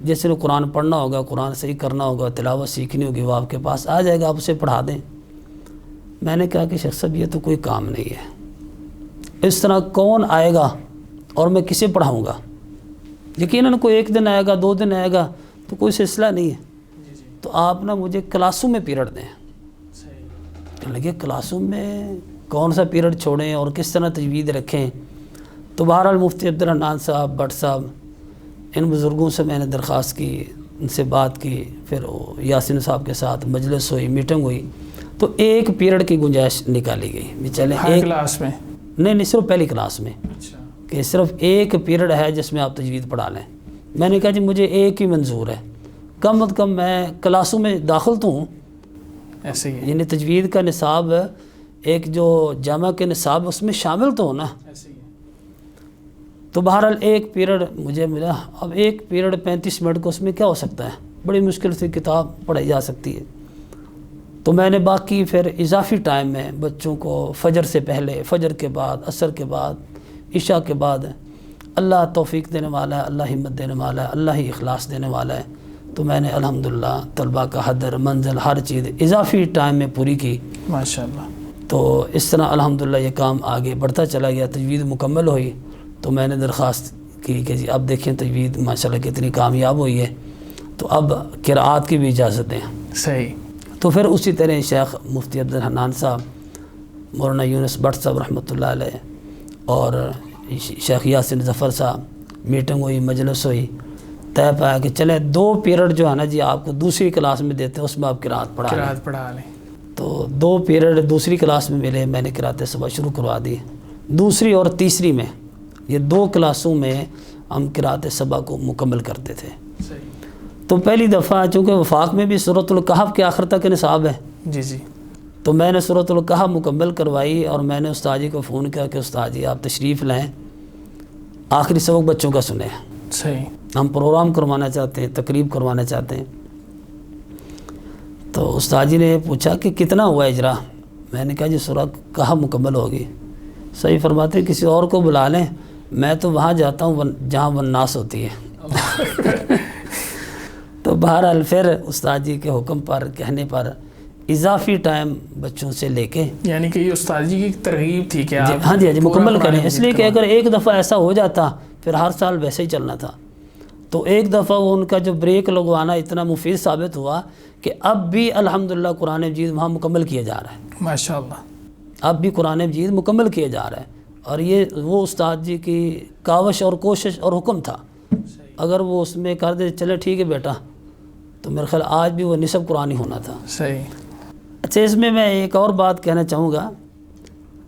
جس نے قرآن پڑھنا ہوگا, قرآن صحیح کرنا ہوگا, تلاوت سیکھنی ہوگی, وہ آپ کے پاس آ جائے گا, آپ اسے پڑھا دیں. میں نے کہا کہ شیخ صاحب یہ تو کوئی کام نہیں ہے, اس طرح کون آئے گا اور میں کسے پڑھاؤں گا؟ یقیناً کوئی ایک دن آئے گا, 2 دن آئے گا, تو کوئی سلسلہ نہیں ہے. تو آپ نا مجھے کلاسوں میں پیریڈ دیں. کہنے لگے کلاسوں میں کون سا پیریڈ چھوڑیں اور کس طرح تجوید رکھیں؟ تو بہرحال مفتی عبدالحنان صاحب, بٹ صاحب, ان بزرگوں سے میں نے درخواست کی, ان سے بات کی. پھر یاسین صاحب کے ساتھ مجلس ہوئی, میٹنگ ہوئی. تو ایک پیریڈ کی گنجائش نکالی گئی بھی چلیں ایک کلاس میں نہیں صرف پہلی کلاس میں. اچھا. کہ صرف ایک پیریڈ ہے جس میں آپ تجوید پڑھا لیں. میں نے کہا جی مجھے ایک ہی منظور ہے, کم از کم میں کلاسوں میں داخل تو ہوں. ایسے ہی. یعنی تجوید کا نصاب ایک جو جامعہ کے نصاب اس میں شامل تو ہو نا. ایسے ہی. تو بہرحال ایک پیریڈ مجھے ملا. اب ایک پیریڈ 35 منٹ کو اس میں کیا ہو سکتا ہے, بڑی مشکل سے کتاب پڑھائی جا سکتی ہے. تو میں نے باقی پھر اضافی ٹائم میں بچوں کو فجر سے پہلے, فجر کے بعد, عصر کے بعد, عشاء کے بعد, اللہ توفیق دینے والا ہے, اللہ ہمت دینے والا ہے, اللہ ہی اخلاص دینے والا ہے. تو میں نے الحمدللہ طلباء کا حدر منزل ہر چیز اضافی ٹائم میں پوری کی. ماشاءاللہ. تو اس طرح الحمدللہ یہ کام آگے بڑھتا چلا گیا. تجوید مکمل ہوئی تو میں نے درخواست کی کہ جی اب دیکھیں تجوید ماشاءاللہ کتنی کامیاب ہوئی ہے, تو اب قراءات کی بھی اجازت دیں. صحیح. تو پھر اسی طرح شیخ مفتی عبدالحنان صاحب, مولانا یونس بٹ صاحب رحمۃ اللہ علیہ, اور شیخ یاسین ظفر صاحب, میٹنگ ہوئی, مجلس ہوئی. طے پایا کہ چلیں 2 پیریڈ جو ہے نا جی آپ کو دوسری کلاس میں دیتے ہیں, اس میں آپ قراءت پڑھا لیں. پڑھا لیں. تو 2 پیریڈ دوسری کلاس میں ملے، میں نے قراءت صبح شروع کروا دی۔ دوسری اور تیسری میں یہ 2 کلاسوں میں ہم قراءت صبح کو مکمل کرتے تھے۔ تو پہلی دفعہ چونکہ وفاق میں بھی سورۃ الکہف کے آخر تک نصاب ہے، جی جی، تو میں نے سورۃ الکہف مکمل کروائی اور میں نے استاد جی کو فون کیا کہ استاد جی آپ تشریف لائیں، آخری سبق بچوں کا سنیں، صحیح، ہم پروگرام کروانا چاہتے ہیں، تقریب کروانا چاہتے ہیں۔ تو استاد جی نے پوچھا کہ کتنا ہوا اجرا؟ میں نے کہا جی سورہ کہف مکمل ہوگی۔ صحیح فرماتے ہیں کسی اور کو بلا لیں، میں تو وہاں جاتا ہوں جہاں والناس ہوتی ہے۔ تو بہرحال پھر استاد جی کے حکم پر، کہنے پر اضافی ٹائم بچوں سے لے کے، یعنی کہ یہ استاد جی کی ترغیب تھی کہ آپ ہاں جی مکمل کریں، قرآن اس لیے کہ اگر ایک دفعہ ایسا ہو جاتا پھر ہر سال ویسے ہی چلنا تھا۔ تو ایک دفعہ وہ ان کا جو بریک لگوانا اتنا مفید ثابت ہوا کہ اب بھی الحمدللہ قرآن مجید وہاں مکمل کیا جا رہا ہے، ماشاءاللہ، اب بھی قرآن مجید مکمل کیا جا رہا ہے۔ اور یہ وہ استاد جی کی کاوش اور کوشش اور حکم تھا، اگر وہ اس میں کر دے چلے ٹھیک ہے بیٹا، تو میرے خیال آج بھی وہ نصف قرآن ہی ہونا تھا۔ صحیح۔ اچھا، اس میں ایک اور بات کہنا چاہوں گا،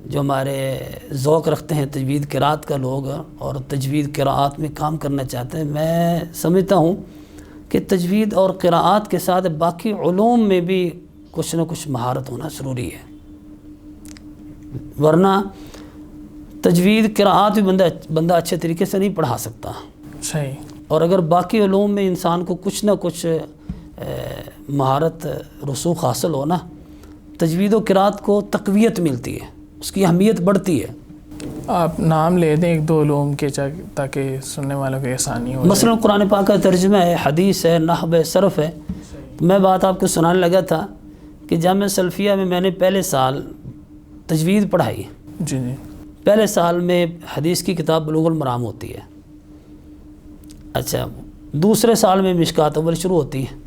جو ہمارے ذوق رکھتے ہیں تجوید قرات کا لوگ اور تجوید قرات میں کام کرنا چاہتے ہیں، میں سمجھتا ہوں کہ تجوید اور قرات کے ساتھ باقی علوم میں بھی کچھ نہ کچھ مہارت ہونا ضروری ہے، ورنہ تجوید قرات بھی بندہ اچھے طریقے سے نہیں پڑھا سکتا۔ صحیح۔ اور اگر باقی علوم میں انسان کو کچھ نہ کچھ مہارت رسوخ حاصل ہونا، تجوید و قرات کو تقویت ملتی ہے، اس کی اہمیت بڑھتی ہے۔ آپ نام لے دیں 1-2 علوم کے تاکہ سننے والوں کی آسانی ہو۔ مثلا قرآن پاک کا ترجمہ ہے، حدیث ہے، نحو ہے، صرف ہے۔ میں بات آپ کو سنانے لگا تھا کہ جامعہ سلفیہ میں میں نے پہلے سال تجوید پڑھائی، جی جی، پہلے سال میں حدیث کی کتاب بلوغ المرام ہوتی ہے، اچھا دوسرے سال میں مشکات اول شروع ہوتی ہے۔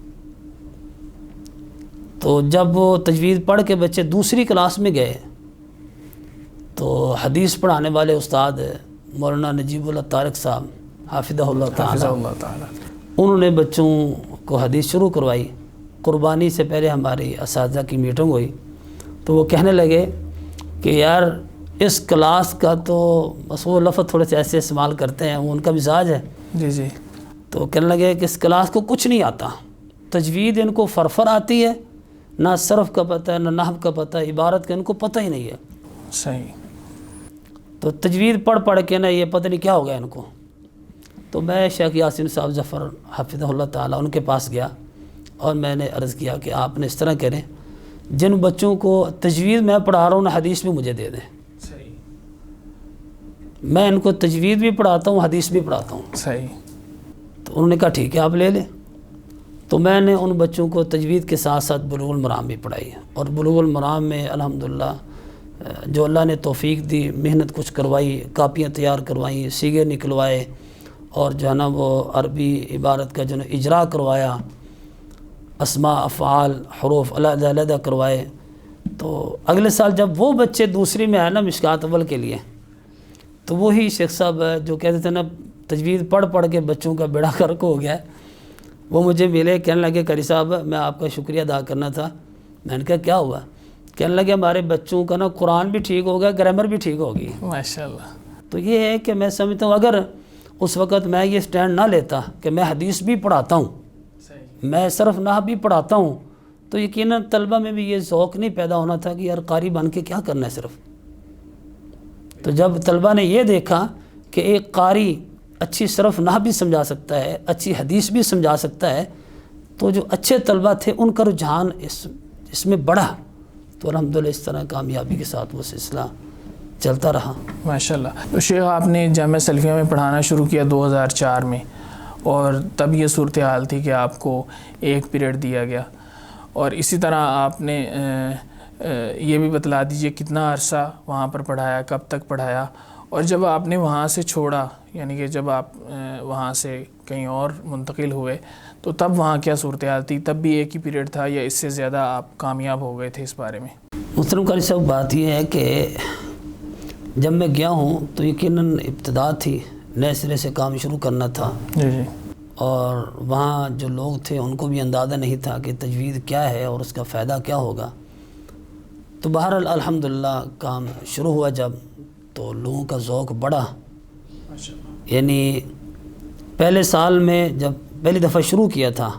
تو جب وہ تجوید پڑھ کے بچے دوسری کلاس میں گئے تو حدیث پڑھانے والے استاد مولانا نجیب اللہ طارق صاحب حافظہ اللہ تعالی، انہوں نے بچوں کو حدیث شروع کروائی۔ قربانی سے پہلے ہماری اساتذہ کی میٹنگ ہوئی تو وہ کہنے لگے کہ یار اس کلاس کا تو بس وہ لفظ تھوڑے سے ایسے استعمال کرتے ہیں، وہ ان کا مزاج ہے، جی جی، تو کہنے لگے کہ اس کلاس کو کچھ نہیں آتا، تجوید ان کو فرفر آتی ہے، نہ صرف کا پتہ ہے، نہ نحو کا پتہ ہے، عبارت کا ان کو پتہ ہی نہیں ہے۔ صحیح۔ تو تجوید پڑھ کے نا یہ پتہ نہیں کیا ہو گیا ان کو۔ تو میں شیخ یاسین صاحب ظفر حفظہ اللہ تعالیٰ ان کے پاس گیا اور میں نے عرض کیا کہ آپ نے اس طرح کریں، جن بچوں کو تجوید میں پڑھا رہا ہوں نا حدیث بھی مجھے دے دیں، میں ان کو تجوید بھی پڑھاتا ہوں، حدیث بھی پڑھاتا ہوں۔ صحیح۔ تو انہوں نے کہا ٹھیک ہے آپ لے لیں۔ تو میں نے ان بچوں کو تجوید کے ساتھ ساتھ بلوغ المرام بھی پڑھائی، اور بلوغ المرام میں الحمدللہ جو اللہ نے توفیق دی، محنت کچھ کروائی، کاپیاں تیار کروائیں، سیگے نکلوائے، اور جو ہے نا وہ عربی عبارت کا جو ہے اجرا کروایا، اسماء افعال حروف علیحدہ علیحدہ کروائے۔ تو اگلے سال جب وہ بچے دوسری میں آئے نا مشکات اول کے لیے، تو وہی شیخ صاحب جو کہتے تھے نا تجوید پڑھ کے بچوں کا بیڑا غرق ہو گیا، وہ مجھے ملے، کہنے لگے قاری صاحب میں آپ کا شکریہ ادا کرنا تھا۔ میں نے کہا کیا ہوا؟ کہنے لگے ہمارے بچوں کا نا قرآن بھی ٹھیک ہو گیا، گرامر بھی ٹھیک ہوگی۔ ماشاءاللہ۔ تو یہ ہے کہ میں سمجھتا ہوں اگر اس وقت میں یہ سٹینڈ نہ لیتا کہ میں حدیث بھی پڑھاتا ہوں، میں صرف نحو بھی پڑھاتا ہوں، تو یقیناً طلبہ میں بھی یہ ذوق نہیں پیدا ہونا تھا کہ یار قاری بن کے کیا کرنا ہے صرف۔ تو جب طلبہ نے یہ دیکھا کہ ایک قاری اچھی صرف نحو بھی سمجھا سکتا ہے، اچھی حدیث بھی سمجھا سکتا ہے، تو جو اچھے طلبہ تھے ان کا رجحان اس میں بڑھا، تو الحمدللہ اس طرح کامیابی کے ساتھ وہ سلسلہ چلتا رہا۔ ماشاءاللہ۔ تو شیخ آپ نے جامعہ سلفیہ میں پڑھانا شروع کیا 2004 میں، اور تب یہ صورتحال تھی کہ آپ کو 1 پیریڈ دیا گیا، اور اسی طرح آپ نے یہ بھی بتلا دیجئے کتنا عرصہ وہاں پر پڑھایا، کب تک پڑھایا، اور جب آپ نے وہاں سے چھوڑا، یعنی کہ جب آپ وہاں سے کہیں اور منتقل ہوئے، تو تب وہاں کیا صورتحال تھی؟ تب بھی 1 ہی پیریڈ تھا یا اس سے زیادہ آپ کامیاب ہو گئے تھے اس بارے میں؟ محترم قاری صاحب، بات یہ ہے کہ جب میں گیا ہوں تو یقیناً ابتدا تھی، نئے سرے سے کام شروع کرنا تھا، جی جی، اور وہاں جو لوگ تھے ان کو بھی اندازہ نہیں تھا کہ تجوید کیا ہے اور اس کا فائدہ کیا ہوگا۔ تو بہرحال الحمدللہ کام شروع ہوا جب تو لوگوں کا ذوق بڑھا. یعنی پہلے سال میں جب پہلی دفعہ شروع کیا تھا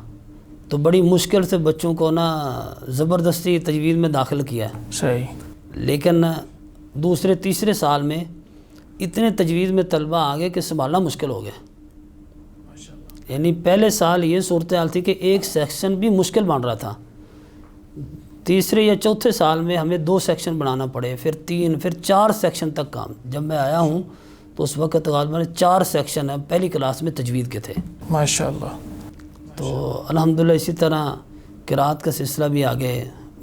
تو بڑی مشکل سے بچوں کو نا زبردستی تجوید میں داخل کیا. صحیح. لیکن دوسرے تیسرے سال میں اتنے تجوید میں طلبہ آگے کہ سنبھالنا مشکل ہو گیا. یعنی پہلے سال یہ صورتحال تھی کہ ایک سیکشن بھی مشکل بن رہا تھا. تیسرے یا چوتھے سال میں ہمیں 2 سیکشن بنانا پڑے, پھر 3, پھر 4 سیکشن تک کام. جب میں آیا ہوں تو اس وقت غالباً 4 سیکشن پہلی کلاس میں تجوید کے تھے. ماشاءاللہ. تو الحمدللہ اسی طرح قرات کا سلسلہ بھی آگے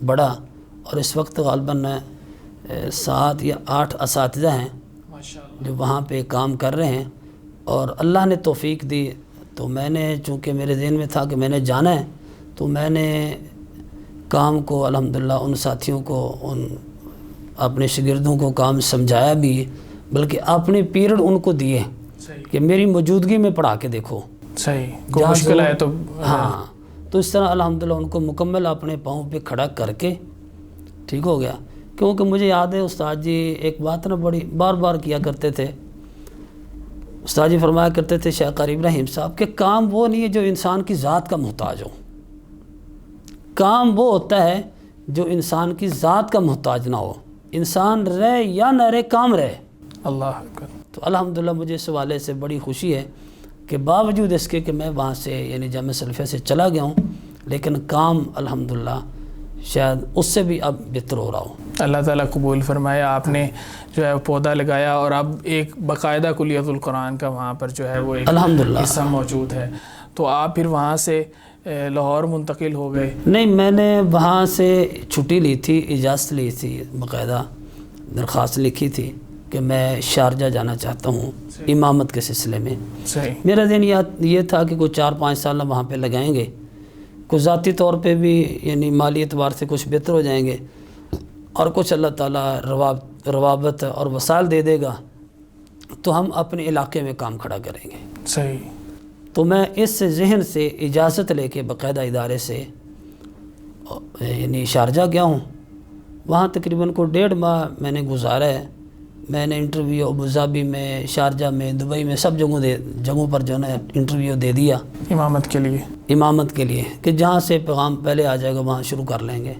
بڑھا اور اس وقت غالباً 7 یا 8 اساتذہ ہیں جو وہاں پہ کام کر رہے ہیں. اور اللہ نے توفیق دی تو میں نے, چونکہ میرے ذہن میں تھا کہ میں نے جانا ہے, تو میں نے کام کو الحمدللہ ان ساتھیوں کو, ان اپنے شاگردوں کو کام سمجھایا بھی, بلکہ اپنے پیریڈ ان کو دیے کہ میری موجودگی میں پڑھا کے دیکھو. صحیح. کوئی مشکل ہے تو ہاں, تو اس طرح الحمدللہ ان کو مکمل اپنے پاؤں پہ کھڑا کر کے ٹھیک ہو گیا. کیونکہ مجھے یاد ہے استاد جی ایک بات نا بڑی بار بار کیا کرتے تھے. استاد جی فرمایا کرتے تھے شیخ قاری ابراہیم صاحب کہ کام وہ نہیں ہے جو انسان کی ذات کا محتاج ہو, کام وہ ہوتا ہے جو انسان کی ذات کا محتاج نہ ہو. انسان رہے یا نہ رہے, کام رہے. اللہ اکبر. تو الحمدللہ مجھے اس حوالے سے بڑی خوشی ہے کہ باوجود اس کے کہ میں وہاں سے یعنی جامعہ سلفیہ سے چلا گیا ہوں, لیکن کام الحمدللہ شاید اس سے بھی اب بہتر ہو رہا ہو. اللہ تعالیٰ قبول فرمائے. آپ نے جو ہے پودا لگایا اور اب ایک باقاعدہ کلیت القرآن کا وہاں پر جو ہے وہ ایک الحمدللہ حصہ موجود ہے. تو آپ پھر وہاں سے لاہور منتقل ہو گئے؟ نہیں, میں نے وہاں سے چھٹی لی تھی, اجازت لی تھی, باقاعدہ درخواست لکھی تھی کہ میں شارجہ جانا چاہتا ہوں امامت کے سلسلے میں. صحیح. میرا ذہن یہ تھا کہ کوئی 4-5 سال وہاں پہ لگائیں گے, کچھ ذاتی طور پہ بھی یعنی مالی اعتبار سے کچھ بہتر ہو جائیں گے, اور کچھ اللہ تعالیٰ روابط اور وسائل دے دے گا تو ہم اپنے علاقے میں کام کھڑا کریں گے. صحیح. تو میں اس ذہن سے اجازت لے کے باقاعدہ ادارے سے یعنی شارجہ گیا ہوں. وہاں تقریباً کو 1.5 ماہ میں نے گزارا ہے. میں نے انٹرویو ابوظہبی میں, شارجہ میں, دبئی میں, سب جگہوں پر جو ہے انٹرویو دے دیا امامت کے لیے کہ جہاں سے پیغام پہلے آ جائے گا وہاں شروع کر لیں گے.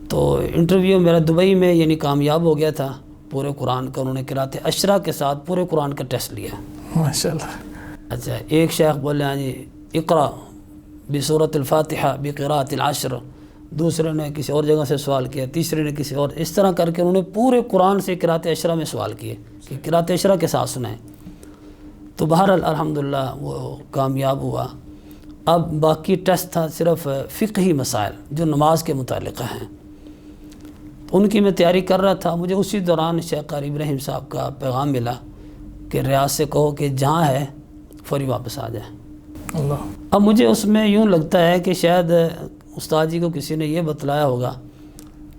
تو انٹرویو میرا دبئی میں یعنی کامیاب ہو گیا تھا. پورے قرآن کا انہوں نے قرات اشرا کے ساتھ پورے قرآن کا ٹیسٹ لیا. ماشاءاللہ. اچھا, ایک شیخ بولے ہاں جی اقرا بسورۃ الفاتحہ بقراءۃ العشر, دوسرے نے کسی اور جگہ سے سوال کیا, تیسرے نے کسی اور, اس طرح کر کے انہوں نے پورے قرآن سے قرات اشرا میں سوال کیے کہ قرات اشرا کے ساتھ سنائیں. تو بہرحال الحمدللہ وہ کامیاب ہوا. اب باقی ٹیسٹ تھا صرف فقہی مسائل جو نماز کے متعلق ہیں, ان کی میں تیاری کر رہا تھا. مجھے اسی دوران شیخ قاری ابراہیم صاحب کا پیغام ملا کہ ریاض سے کہو کہ جہاں ہے فوری واپس آ جائے. اللہ. اب مجھے اس میں یوں لگتا ہے کہ شاید استاد جی کو کسی نے یہ بتلایا ہوگا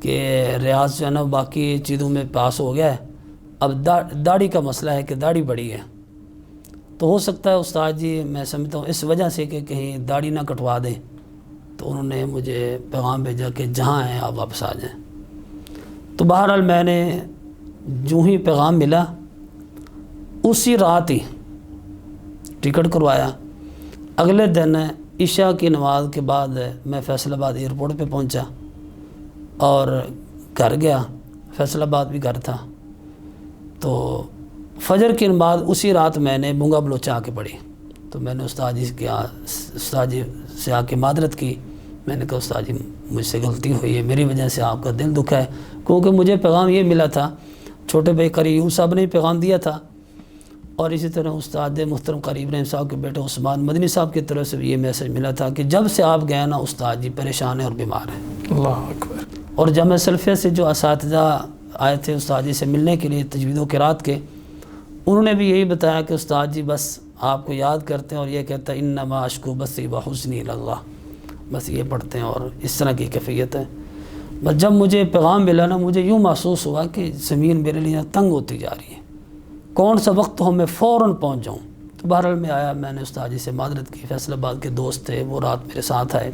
کہ ریاض جو ہے نا باقی چیزوں میں پاس ہو گیا ہے, اب داڑھی کا مسئلہ ہے کہ داڑھی بڑی ہے. تو ہو سکتا ہے استاد جی میں سمجھتا ہوں اس وجہ سے کہ کہیں داڑھی نہ کٹوا دیں, تو انہوں نے مجھے پیغام بھیجا کہ جہاں ہیں آپ واپس آ جائیں. تو بہرحال میں نے جو ہی پیغام ملا اسی رات ہی ٹکٹ کروایا. اگلے دن عشاء کی نماز کے بعد میں فیصل آباد ایئرپورٹ پہ پہنچا اور گھر گیا. فیصل آباد بھی گھر تھا. تو فجر کی نماز اسی رات میں نے بونگا بلوچ آ کے پڑھی. تو میں نے استاد جی سے آ کے معذرت کی. میں نے کہا استاد جی مجھ سے غلطی ہوئی ہے, میری وجہ سے آپ کا دل دکھا ہے, کیونکہ مجھے پیغام یہ ملا تھا, چھوٹے بھائی قاری ایوب صاحب نے پیغام دیا تھا, اور اسی طرح استاد محترم قاری ابراہیم صاحب کے بیٹے عثمان مدنی صاحب کی طرف سے بھی یہ میسج ملا تھا کہ جب سے آپ گئے نا استاد جی پریشان ہیں اور بیمار ہیں. اللہ اکبر. اور جامعہ سلفیہ سے جو اساتذہ آئے تھے استاد جی سے ملنے کے لیے تجوید و قرات کے, انہوں نے بھی یہی بتایا کہ استاد جی بس آپ کو یاد کرتے ہیں اور یہ کہتا ہے انما اشکو بثی وحزنی اللہ, بس یہ پڑھتے ہیں اور اس طرح کی کیفیت ہے. بس جب مجھے پیغام ملا نا مجھے یوں محسوس ہوا کہ زمین میرے لیے تنگ ہوتی جا رہی ہے, کون سا وقت ہو میں فوراً پہنچ جاؤں. تو بہرحال میں آیا, میں نے استاد جی سے معذرت کی. فیصل آباد کے دوست تھے وہ رات میرے ساتھ آئے.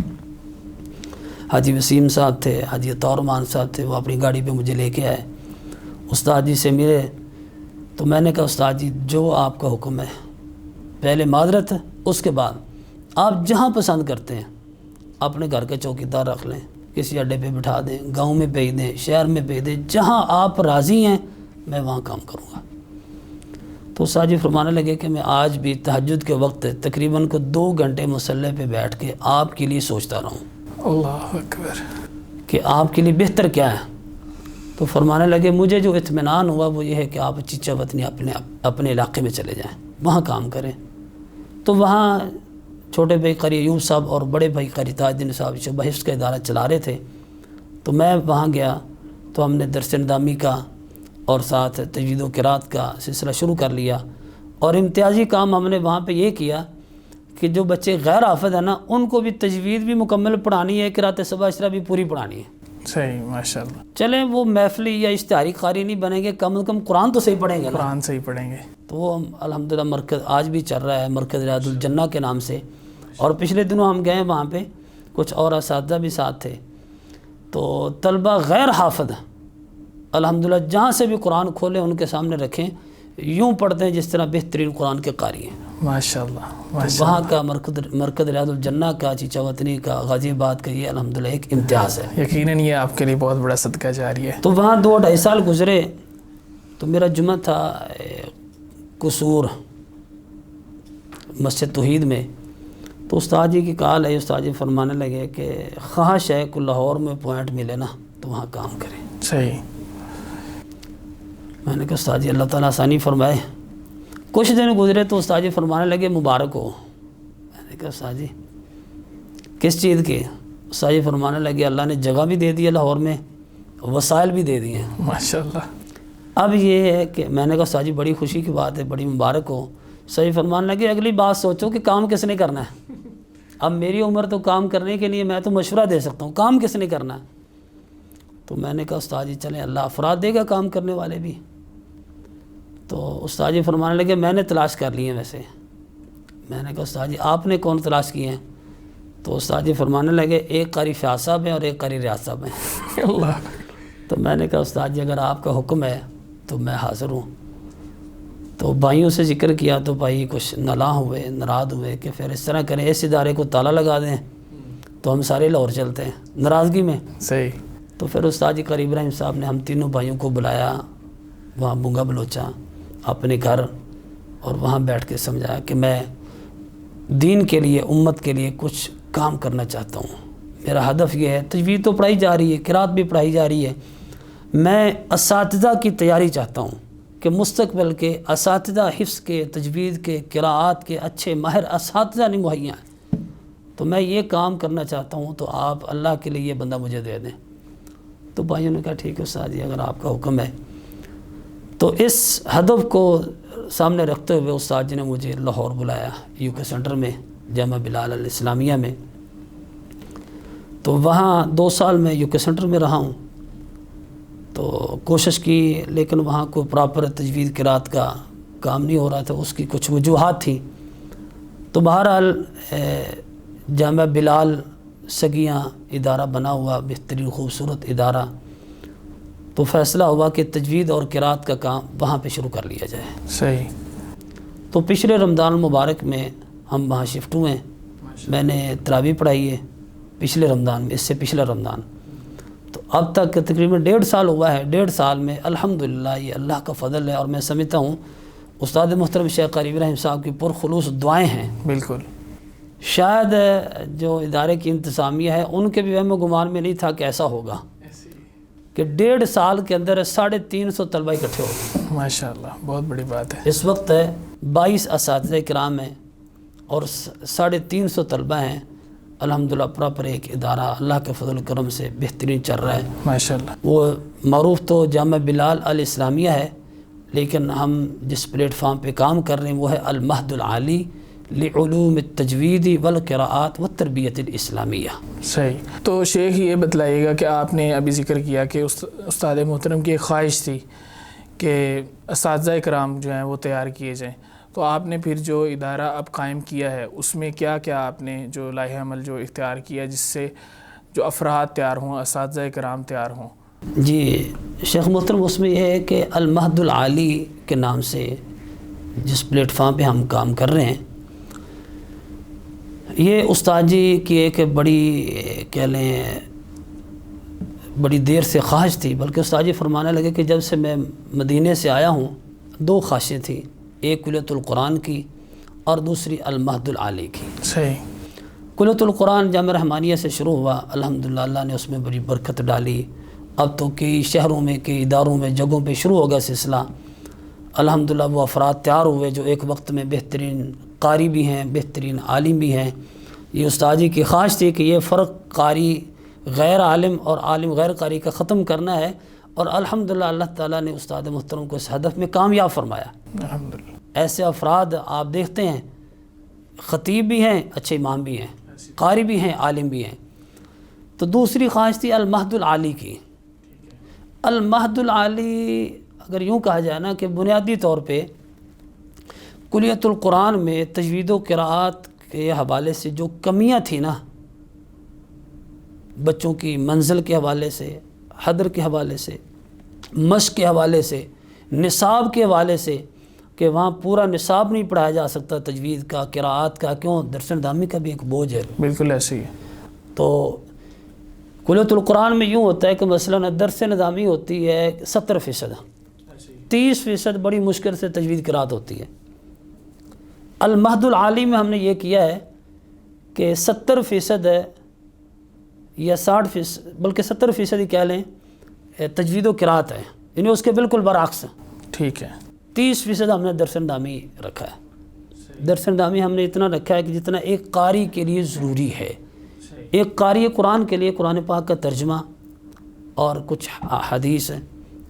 حاجی وسیم صاحب تھے، حاجی عطا الرحمان صاحب تھے، وہ اپنی گاڑی پہ مجھے لے کے آئے، استاد جی سے ملے تو میں نے کہا استاد جی جو آپ کا حکم ہے، پہلے معذرت، اس کے بعد آپ جہاں پسند کرتے ہیں اپنے گھر کے چوکیدار رکھ لیں، کسی اڈے پہ بٹھا دیں، گاؤں میں بھیج دیں، شہر میں بھیج دیں، جہاں آپ راضی ہیں میں وہاں کام کروں گا۔ تو استاد جی فرمانے لگے کہ میں آج بھی تہجد کے وقت تقریباً کو 2 گھنٹے مصلی پہ بیٹھ کے آپ کے لیے سوچتا رہا ہوں اللہ اکبر، کہ آپ کے لیے بہتر کیا ہے۔ تو فرمانے لگے مجھے جو اطمینان ہوا وہ یہ ہے کہ آپ چچا وطنی اپنے علاقے میں چلے جائیں، وہاں کام کریں۔ تو وہاں چھوٹے بھائی قاری ایوب صاحب اور بڑے بھائی قاری تاج الدین صاحب شعبہ حفظ کا ادارہ چلا رہے تھے، تو میں وہاں گیا تو ہم نے درس نظامی کا اور ساتھ تجوید و قرات کا سلسلہ شروع کر لیا، اور امتیازی کام ہم نے وہاں پہ یہ کیا کہ جو بچے غیر حافظ ہیں نا ان کو بھی تجوید بھی مکمل پڑھانی ہے، قرات سبع عشرہ بھی پوری پڑھانی ہے۔ صحیح، ماشاءاللہ، چلیں وہ محفلی یا اشتہاری قاری نہیں بنیں گے، کم از کم قرآن تو صحیح پڑھیں گے نا۔ قرآن سے ہی پڑھیں گے۔ تو وہ الحمدللہ مرکز آج بھی چل رہا ہے، مرکز ریاض الجنہ کے نام سے، اور پچھلے دنوں ہم گئے وہاں پہ، کچھ اور اساتذہ بھی ساتھ تھے، تو طلبہ غیر حافظ الحمدللہ جہاں سے بھی قرآن کھولیں ان کے سامنے رکھیں، یوں پڑھتے ہیں جس طرح بہترین قرآن کے قاری ہیں۔ ماشاءاللہ، تو ماشاءاللہ، وہاں کا مرکز ریاض الجنہ کا، چیچا وطنی کا، غازی آباد کا، یہ الحمدللہ ایک امتیاز ہے۔ یقیناً یہ آپ کے لیے بہت بڑا صدقہ جاری ہے۔ تو وہاں 2-2.5 سال گزرے، تو میرا جمعہ تھا قصور مسجد توحید میں، تو استاد جی کی کال ہے، استاد جی فرمانے لگے کہ خواہش ہے کہ لاہور میں پوائنٹ ملے نا تو وہاں کام کریں۔ صحیح، میں نے کہا استاد جی اللہ تعالیٰ آسانی فرمائے۔ کچھ دن گزرے تو استاد جی فرمانے لگے مبارک ہو۔ میں نے کہا استاد جی کس چیز کے؟ استاد جی فرمانے لگے اللہ نے جگہ بھی دے دی ہے لاہور میں، وسائل بھی دے دیے ہیں۔ ماشاءاللہ، اب یہ ہے کہ میں نے کہا استاد جی بڑی خوشی کی بات ہے، بڑی مبارک ہو۔ صحیح فرمانے لگے اگلی بات سوچو کہ کام کس نے کرنا ہے۔ اب میری عمر تو کام کرنے کے لیے میں تو مشورہ دے سکتا ہوں، کام کس نے کرنا ہے؟ تو میں نے کہا استاد جی چلیں اللہ افراد دے گا کام کرنے والے بھی۔ تو استاد جی فرمانے لگے میں نے تلاش کر لی ہیں ویسے۔ میں نے کہا استاد جی آپ نے کون تلاش کیے ہیں؟ تو استاد جی فرمانے لگے ایک قاری فیاض صاحب ہیں اور ایک قاری ریاض صاحب ہیں۔ اللہ، تو میں نے کہا استاد جی اگر آپ کا حکم ہے تو میں حاضر ہوں۔ تو بھائیوں سے ذکر کیا تو بھائی کچھ نالاں ہوئے، ناراض ہوئے کہ پھر اس طرح کریں، اس ادارے کو تالا لگا دیں تو ہم سارے لاہور چلتے ہیں ناراضگی میں۔ صحیح، تو پھر استاد جی قاری ابراہیم صاحب نے ہم تینوں بھائیوں کو بلایا وہاں بونگا بلوچا اپنے گھر، اور وہاں بیٹھ کے سمجھایا کہ میں دین کے لیے، امت کے لیے کچھ کام کرنا چاہتا ہوں۔ میرا ہدف یہ ہے، تجوید تو پڑھائی جا رہی ہے، قرات بھی پڑھائی جا رہی ہے، میں اساتذہ کی تیاری چاہتا ہوں کہ مستقبل کے اساتذہ حفظ کے، تجوید کے، قراءات کے اچھے ماہر اساتذہ نہیں مہیا ہیں، تو میں یہ کام کرنا چاہتا ہوں، تو آپ اللہ کے لیے یہ بندہ مجھے دے دیں۔ تو بھائیوں نے کہا ٹھیک ہے استاد جی اگر آپ کا حکم ہے۔ تو اس ہدف کو سامنے رکھتے ہوئے استاد جی نے مجھے لاہور بلایا، یو کے سینٹر میں، جامعہ بلال الاسلامیہ میں۔ تو وہاں 2 سال میں یو کے سینٹر میں رہا ہوں، تو کوشش کی لیکن وہاں کوئی پراپر تجوید قرات کا کام نہیں ہو رہا تھا، اس کی کچھ وجوہات تھیں۔ تو بہرحال جامعہ بلال سگیاں ادارہ بنا ہوا، بہترین خوبصورت ادارہ، تو فیصلہ ہوا کہ تجوید اور قرات کا کام وہاں پہ شروع کر لیا جائے۔ صحیح، تو پچھلے رمضان المبارک میں ہم وہاں شفٹ ہوئے، میں نے تراویح پڑھائی ہے پچھلے رمضان میں، اس سے پچھلا رمضان، تو اب تک تقریباً 1.5 سال ہوا ہے۔ 1.5 سال میں الحمدللہ یہ اللہ کا فضل ہے، اور میں سمجھتا ہوں استاد محترم شیخ قاری ابراہیم صاحب کی پرخلوص دعائیں ہیں۔ بالکل، شاید جو ادارے کی انتظامیہ ہے ان کے بھی وہم و گمان میں نہیں تھا کہ ایسا ہوگا کہ 1.5 سال کے اندر 350 طلبہ اکٹھے ہو گئے۔ ماشاءاللہ، بہت بڑی بات ہے۔ اس وقت 22 اساتذہ کرام ہیں اور 350 طلبہ ہیں، الحمدللہ پراپر ایک ادارہ اللہ کے فضل و کرم سے بہترین چل رہا ہے۔ ماشاءاللہ، وہ معروف تو جامعہ بلال الاسلامیہ ہے، لیکن ہم جس پلیٹ فارم پہ کام کر رہے ہیں وہ ہے المہد العالی لعلوم التجوید والقراءات والتربیت الاسلامیہ۔ صحیح۔ تو شیخ یہ بتلائیے گا کہ آپ نے ابھی ذکر کیا کہ استاد محترم کی ایک خواہش تھی کہ اساتذہ کرام جو ہیں وہ تیار کیے جائیں، تو آپ نے پھر جو ادارہ اب قائم کیا ہے اس میں کیا کیا آپ نے جو لائحہ عمل جو اختیار کیا جس سے جو افراد تیار ہوں، اساتذہ کرام تیار ہوں؟ جی شیخ محترم، اس میں یہ ہے کہ المہد العالی کے نام سے جس پلیٹ فارم پہ ہم کام کر رہے ہیں، یہ استاد جی کی ایک بڑی کہہ لیں بڑی دیر سے خواہش تھی، بلکہ استاد جی فرمانے لگے کہ جب سے میں مدینے سے آیا ہوں 2 خواہشیں تھیں، ایک کلیۃ القرآن کی اور دوسری المہد العالی کی۔ صحیح۔ کلیۃ القرآن جامعہ رحمانیہ سے شروع ہوا، الحمدللہ اللہ نے اس میں بڑی برکت ڈالی، اب تو کئی شہروں میں کئی اداروں میں جگہوں پہ شروع ہو گیا سلسلہ، الحمدللہ وہ افراد تیار ہوئے جو ایک وقت میں بہترین قاری بھی ہیں، بہترین عالم بھی ہیں۔ یہ استاد جی کی خواہش تھی کہ یہ فرق قاری غیر عالم اور عالم غیر قاری کا ختم کرنا ہے، اور الحمدللہ اللہ تعالیٰ نے استاد محترم کو اس ہدف میں کامیاب فرمایا۔ الحمدللہ۔ ایسے افراد آپ دیکھتے ہیں، خطیب بھی ہیں، اچھے امام بھی ہیں، قاری بھی ہیں، عالم بھی ہیں۔ تو دوسری خواہش تھی المہد العالی کی۔ المہد العالی اگر یوں کہا جائے نا کہ بنیادی طور پہ کلیۃ القرآن میں تجوید و قراءات کے حوالے سے جو کمیاں تھیں نا، بچوں کی منزل کے حوالے سے، حدر کے حوالے سے، مشق کے حوالے سے، نصاب کے حوالے سے، کہ وہاں پورا نصاب نہیں پڑھایا جا سکتا تجوید کا، قراءات کا، کیوں؟ درس نظامی کا بھی ایک بوجھ ہے۔ بالکل ایسے ہی ہے۔ تو کلیۃ القرآن میں یوں ہوتا ہے کہ مثلا درس نظامی ہوتی ہے 70%، 30% بڑی مشکل سے تجوید قراءت ہوتی ہے۔ المہد العالی میں ہم نے یہ کیا ہے کہ 70% ہے یا 60%، بلکہ 70% ہی کہہ لیں تجوید و قراءت ہے، یعنی اس کے بالکل برعکس۔ ٹھیک ہے۔ 30% ہم نے درس نظامی رکھا ہے۔ درس نظامی ہم نے اتنا رکھا ہے کہ جتنا ایک قاری کے لیے ضروری ہے۔ ایک قاری قرآن کے لیے قرآن پاک کا ترجمہ اور کچھ حدیث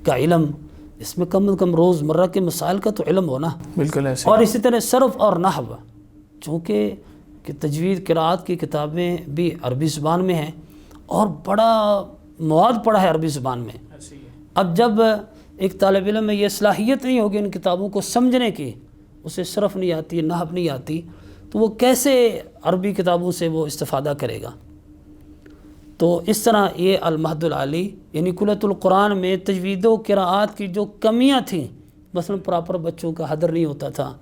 کا علم، اس میں کم از کم روز مرہ کے مسائل کا تو علم ہونا۔ بالکل ایسے۔ اور اسی طرح صرف اور نحو، چونکہ کہ تجوید قراءت کی کتابیں بھی عربی زبان میں ہیں اور بڑا مواد پڑا ہے عربی زبان میں۔ اب جب ایک طالب علم میں یہ صلاحیت نہیں ہوگی ان کتابوں کو سمجھنے کی، اسے صرف نہیں آتی، نحو نہیں آتی، تو وہ کیسے عربی کتابوں سے وہ استفادہ کرے گا؟ تو اس طرح یہ المہد العالی یعنی کلیۃ القرآن میں تجوید و قراءات کی جو کمیاں تھیں، مثلا پراپر بچوں کا حدر نہیں ہوتا تھا،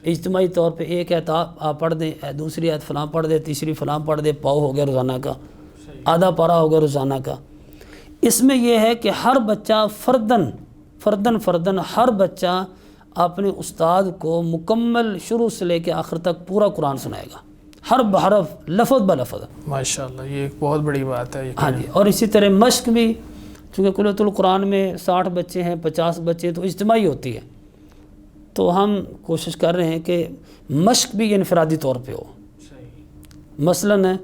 اجتماعی طور پہ ایک آیت آپ پڑھ دیں، دوسری آیت فلاں پڑھ دے، تیسری فلاں پڑھ دے، پاؤ ہو گیا روزانہ کا، آدھا پارا ہو گیا روزانہ کا۔ اس میں یہ ہے کہ ہر بچہ فردن ہر بچہ اپنے استاد کو مکمل شروع سے لے کے آخر تک پورا قرآن سنائے گا، ہر بحرف لفظ بلفظ۔ ماشاءاللہ، یہ ایک بہت بڑی بات ہے۔ ہاں جی، اور اسی طرح مشق بھی، چونکہ کلیۃ القرآن میں 60 بچے ہیں، 50 بچے ہیں، تو اجتماعی ہوتی ہے، تو ہم کوشش کر رہے ہیں کہ مشق بھی انفرادی طور پہ ہو۔ مثلاً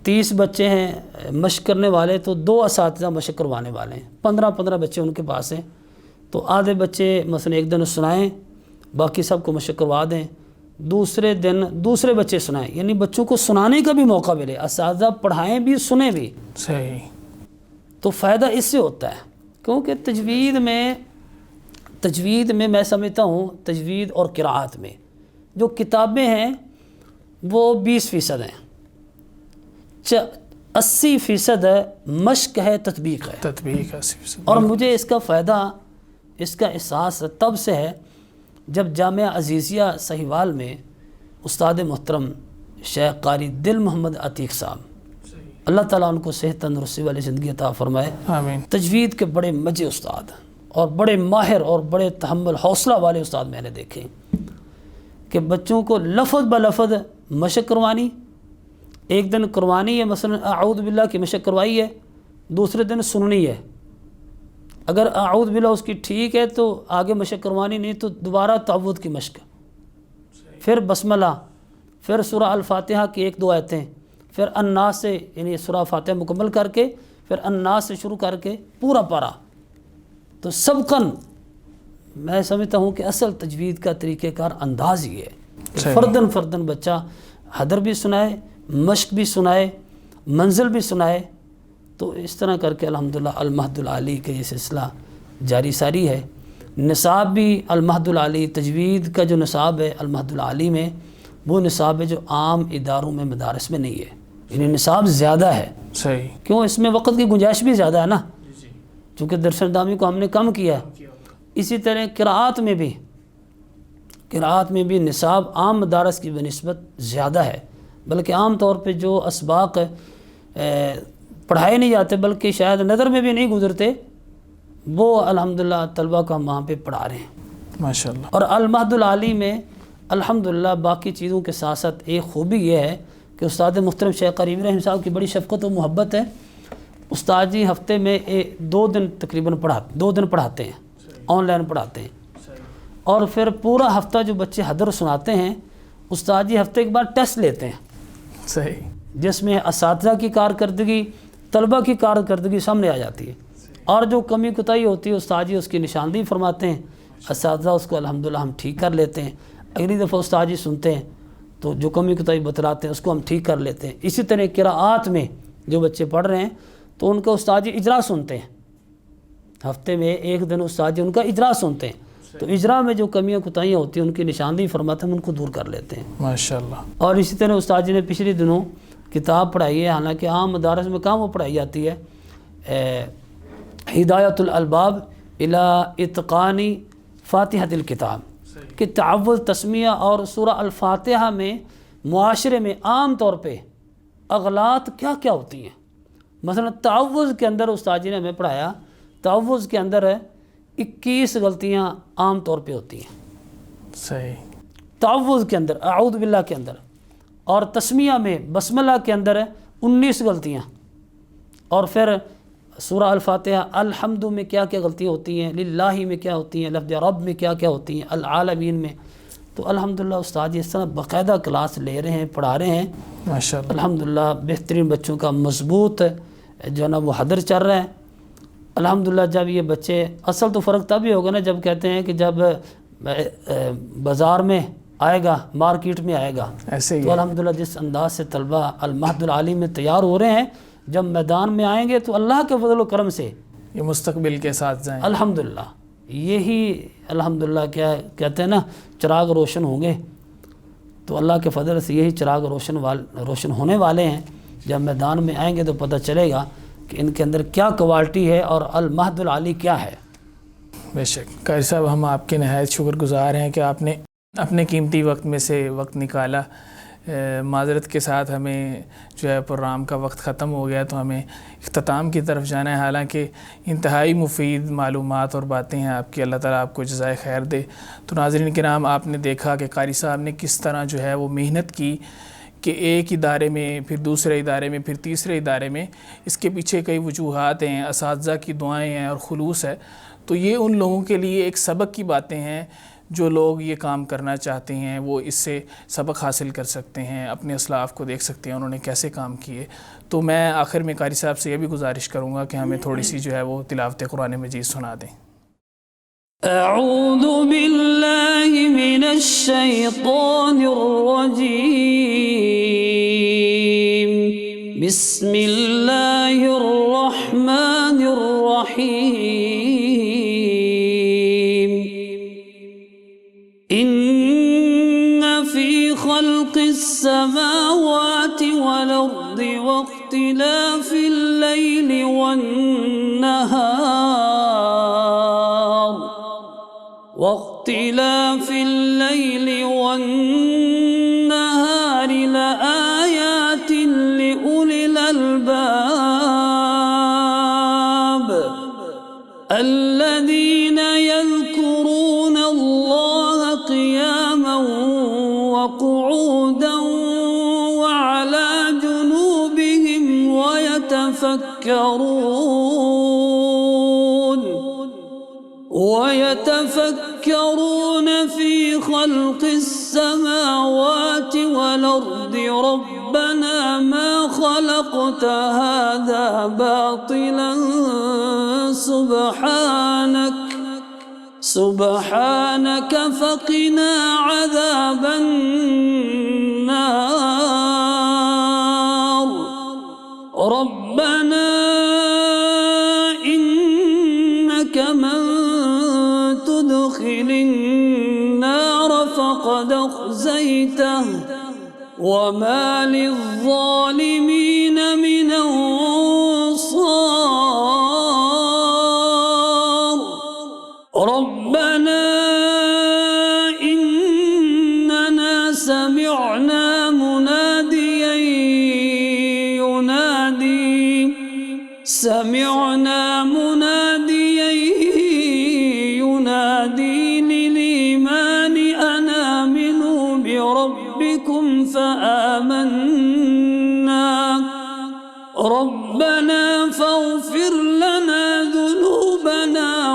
30 بچے ہیں مشق کرنے والے، تو 2 اساتذہ مشق کروانے والے ہیں، 15 بچے ان کے پاس ہیں، تو آدھے بچے مثلا ایک دن سنائیں، باقی سب کو مشق کروا دیں، دوسرے دن دوسرے بچے سنائیں، یعنی بچوں کو سنانے کا بھی موقع ملے، اساتذہ پڑھائیں بھی سنیں بھی۔ صحیح۔ تو فائدہ اس سے ہوتا ہے، کیونکہ تجوید میں میں سمجھتا ہوں تجوید اور قراءات میں جو کتابیں ہیں وہ 20% ہیں، 80% مشق ہے، تطبیق ہے۔ تطبیق 80%۔ اور مجھے اس کا فائدہ، اس کا احساس تب سے ہے جب جامعہ عزیزیہ سہیوال میں استاد محترم شیخ قاری دل محمد عتیق صاحب، اللہ تعالیٰ ان کو صحت تندرستی والی زندگی عطا فرمائے، آمین، تجوید کے بڑے مزے استاد اور بڑے ماہر اور بڑے تحمل حوصلہ والے استاد میں نے دیکھے کہ بچوں کو لفظ بلفظ مشق کروانی، ایک دن کروانی ہے، مثلا اعوذ باللہ کی مشق کروائی ہے، دوسرے دن سننی ہے، اگر اعوذ باللہ اس کی ٹھیک ہے تو آگے مشق کروانی، نہیں تو دوبارہ تعوذ کی مشق، پھر بسملہ، پھر سورہ الفاتحہ کی 1-2 آیتیں، پھر الناس سے یعنی سورہ فاتحہ مکمل کر کے پھر الناس سے شروع کر کے پورا پارا۔ تو سبقاً میں سمجھتا ہوں کہ اصل تجوید کا طریقہ کار انداز ہی ہے کہ فردن بچہ حدر بھی سنائے، مشق بھی سنائے، منزل بھی سنائے۔ تو اس طرح کر کے الحمدللہ المہد العالی کا یہ سلسلہ جاری ساری ہے۔ نصاب بھی المہد العالی، تجوید کا جو نصاب ہے المہد العالی میں، وہ نصاب ہے جو عام اداروں میں مدارس میں نہیں ہے۔ یعنی نصاب زیادہ ہے. صحیح. کیوں؟ اس میں وقت کی گنجائش بھی زیادہ ہے نا، چونکہ درس اندامی کو ہم نے کم کیا ہے. اسی طرح قراءات میں بھی نصاب عام مدارس کی بنسبت زیادہ ہے، بلکہ عام طور پہ جو اسباق پڑھائے نہیں جاتے بلکہ شاید نظر میں بھی نہیں گزرتے، وہ الحمدللہ طلبہ کو ہم وہاں پہ پڑھا رہے ہیں ماشاءاللہ. اور المہد العالی میں الحمدللہ باقی چیزوں کے ساتھ ساتھ ایک خوبی یہ ہے کہ استاد محترم شیخ قریبی رحمہ صاحب کی بڑی شفقت و محبت ہے. استاد جی ہفتے میں 2 دن تقریباً 2 دن پڑھاتے ہیں، آن لائن پڑھاتے ہیں، اور پھر پورا ہفتہ جو بچے حدر سناتے ہیں استاد جی ہفتے کے بعد ٹیسٹ لیتے ہیں. صحیح. جس میں اساتذہ کی کارکردگی، طلبہ کی کارکردگی سامنے آ جاتی ہے، اور جو کمی کوتاہی ہوتی ہے استاد جی اس کی نشاندہی فرماتے ہیں، اساتذہ اس کو الحمدللہ ہم ٹھیک کر لیتے ہیں. اگلی دفعہ استاد جی سنتے ہیں تو جو کمی کوتاہی بتلاتے ہیں اس کو ہم ٹھیک کر لیتے ہیں. اسی طرح قراءات میں جو بچے پڑھ رہے ہیں تو ان کا استاد جی اجرا سنتے ہیں، ہفتے میں 1 دن استاد جی ان کا اجرا سنتے ہیں، تو اجرا میں جو کمیاں کوتاہیاں ہوتی ہیں ان کی نشاندہی فرماتے ہیں، ہم ان کو دور کر لیتے ہیں ماشاءاللہ. اور اسی طرح استاد جی نے پچھلے دنوں کتاب پڑھائی ہے، حالانکہ عام مدارس میں کہاں وہ پڑھائی جاتی ہے، ہدایت الالباب الی اتقان فاتحۃ الکتاب، کہ تعوذ، تسمیہ اور سورہ الفاتحہ میں معاشرے میں عام طور پہ اغلاط کیا کیا ہوتی ہیں. مثلا تعوذ کے اندر استاد جی نے ہمیں پڑھایا، تعوذ کے اندر 21 غلطیاں عام طور پہ ہوتی ہیں. صحیح. تعوذ کے اندر، اعوذ باللہ کے اندر، اور تسمیہ میں بسملہ کے اندر 19 غلطیاں، اور پھر سورہ الفاتحہ الحمد میں کیا کیا غلطیاں ہوتی ہیں، للہ میں کیا ہوتی ہیں، لفظ رب میں کیا کیا ہوتی ہیں، العالمین میں. تو الحمدللہ استاد جی اس طرح باقاعدہ کلاس لے رہے ہیں، پڑھا رہے ہیں ماشاءاللہ. الحمدللہ. بہترین بچوں کا مضبوط جو ہے نا وہ حدر چل رہا ہے الحمدللہ. جب یہ بچے، اصل تو فرق تب ہی ہوگا نا جب کہتے ہیں کہ جب بازار میں آئے گا، مارکیٹ میں آئے گا، ایسے ہی تو الحمدللہ جس انداز سے طلبہ المہد العالی میں تیار ہو رہے ہیں، جب میدان میں آئیں گے تو اللہ کے فضل و کرم سے یہ مستقبل کے ساتھ ہیں الحمدللہ. یہی الحمدللہ کیا کہتے ہیں نا، چراغ روشن ہوں گے، تو اللہ کے فضل سے یہی چراغ روشن ہونے والے ہیں. جب میدان میں آئیں گے تو پتہ چلے گا کہ ان کے اندر کیا کوالٹی ہے اور المہد العالی کیا ہے. بے شک. قاری صاحب ہم آپ کے نہایت شکر گزار ہیں کہ آپ نے اپنے قیمتی وقت میں سے وقت نکالا. معذرت کے ساتھ ہمیں جو ہے پروگرام کا وقت ختم ہو گیا تو ہمیں اختتام کی طرف جانا ہے، حالانکہ انتہائی مفید معلومات اور باتیں ہیں آپ کی. اللہ تعالیٰ آپ کو جزائے خیر دے. تو ناظرین کرام، آپ نے دیکھا کہ قاری صاحب نے کس طرح جو ہے وہ محنت کی کہ ایک ادارے میں، پھر دوسرے ادارے میں، پھر تیسرے ادارے میں. اس کے پیچھے کئی وجوہات ہیں، اساتذہ کی دعائیں ہیں اور خلوص ہے. تو یہ ان لوگوں کے لیے ایک سبق کی باتیں ہیں. جو لوگ یہ کام کرنا چاہتے ہیں وہ اس سے سبق حاصل کر سکتے ہیں، اپنے اسلاف کو دیکھ سکتے ہیں انہوں نے کیسے کام کیے. تو میں آخر میں قاری صاحب سے یہ بھی گزارش کروں گا کہ ہمیں تھوڑی سی جو ہے وہ تلاوت قرآن مجید سنا دیں. اعوذ باللہ من الشیطان الرجیم، بسم اللہ الرحمن الرحیم. ان فی خلق السماوات والارض واختلاف اللیل والنهار لآيات لأولي الألباب الذين يذكرون الله قياما وقعودا وعلى جنوبهم ويتفكرون في خلق السماوات والأرض ربنا ما خلقت هذا باطلا سبحانك فقنا عذاب النار. ربنا إنك من تدخل النار فقد أخزيته وما للظالمين من أنصار ربنا إننا سمعنا مناديا ينادي للإيمان أن آمنوا بربكم فآمنا ربنا فاغفر لنا ذنوبنا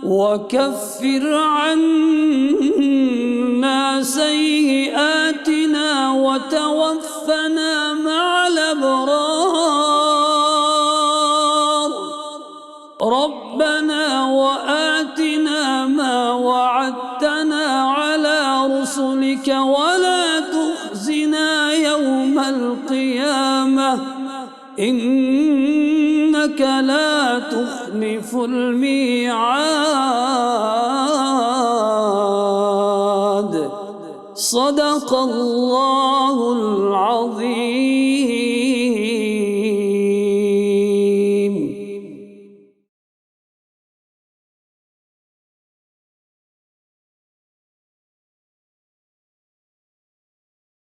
وكفر عنا سيئاتنا وتوفنا مع الأبرار ربنا وآتنا ما وعدتنا على رسلك ولا تخزنا يوم القيامة إنك لا تخلف الميعاد صدق الله العظيم.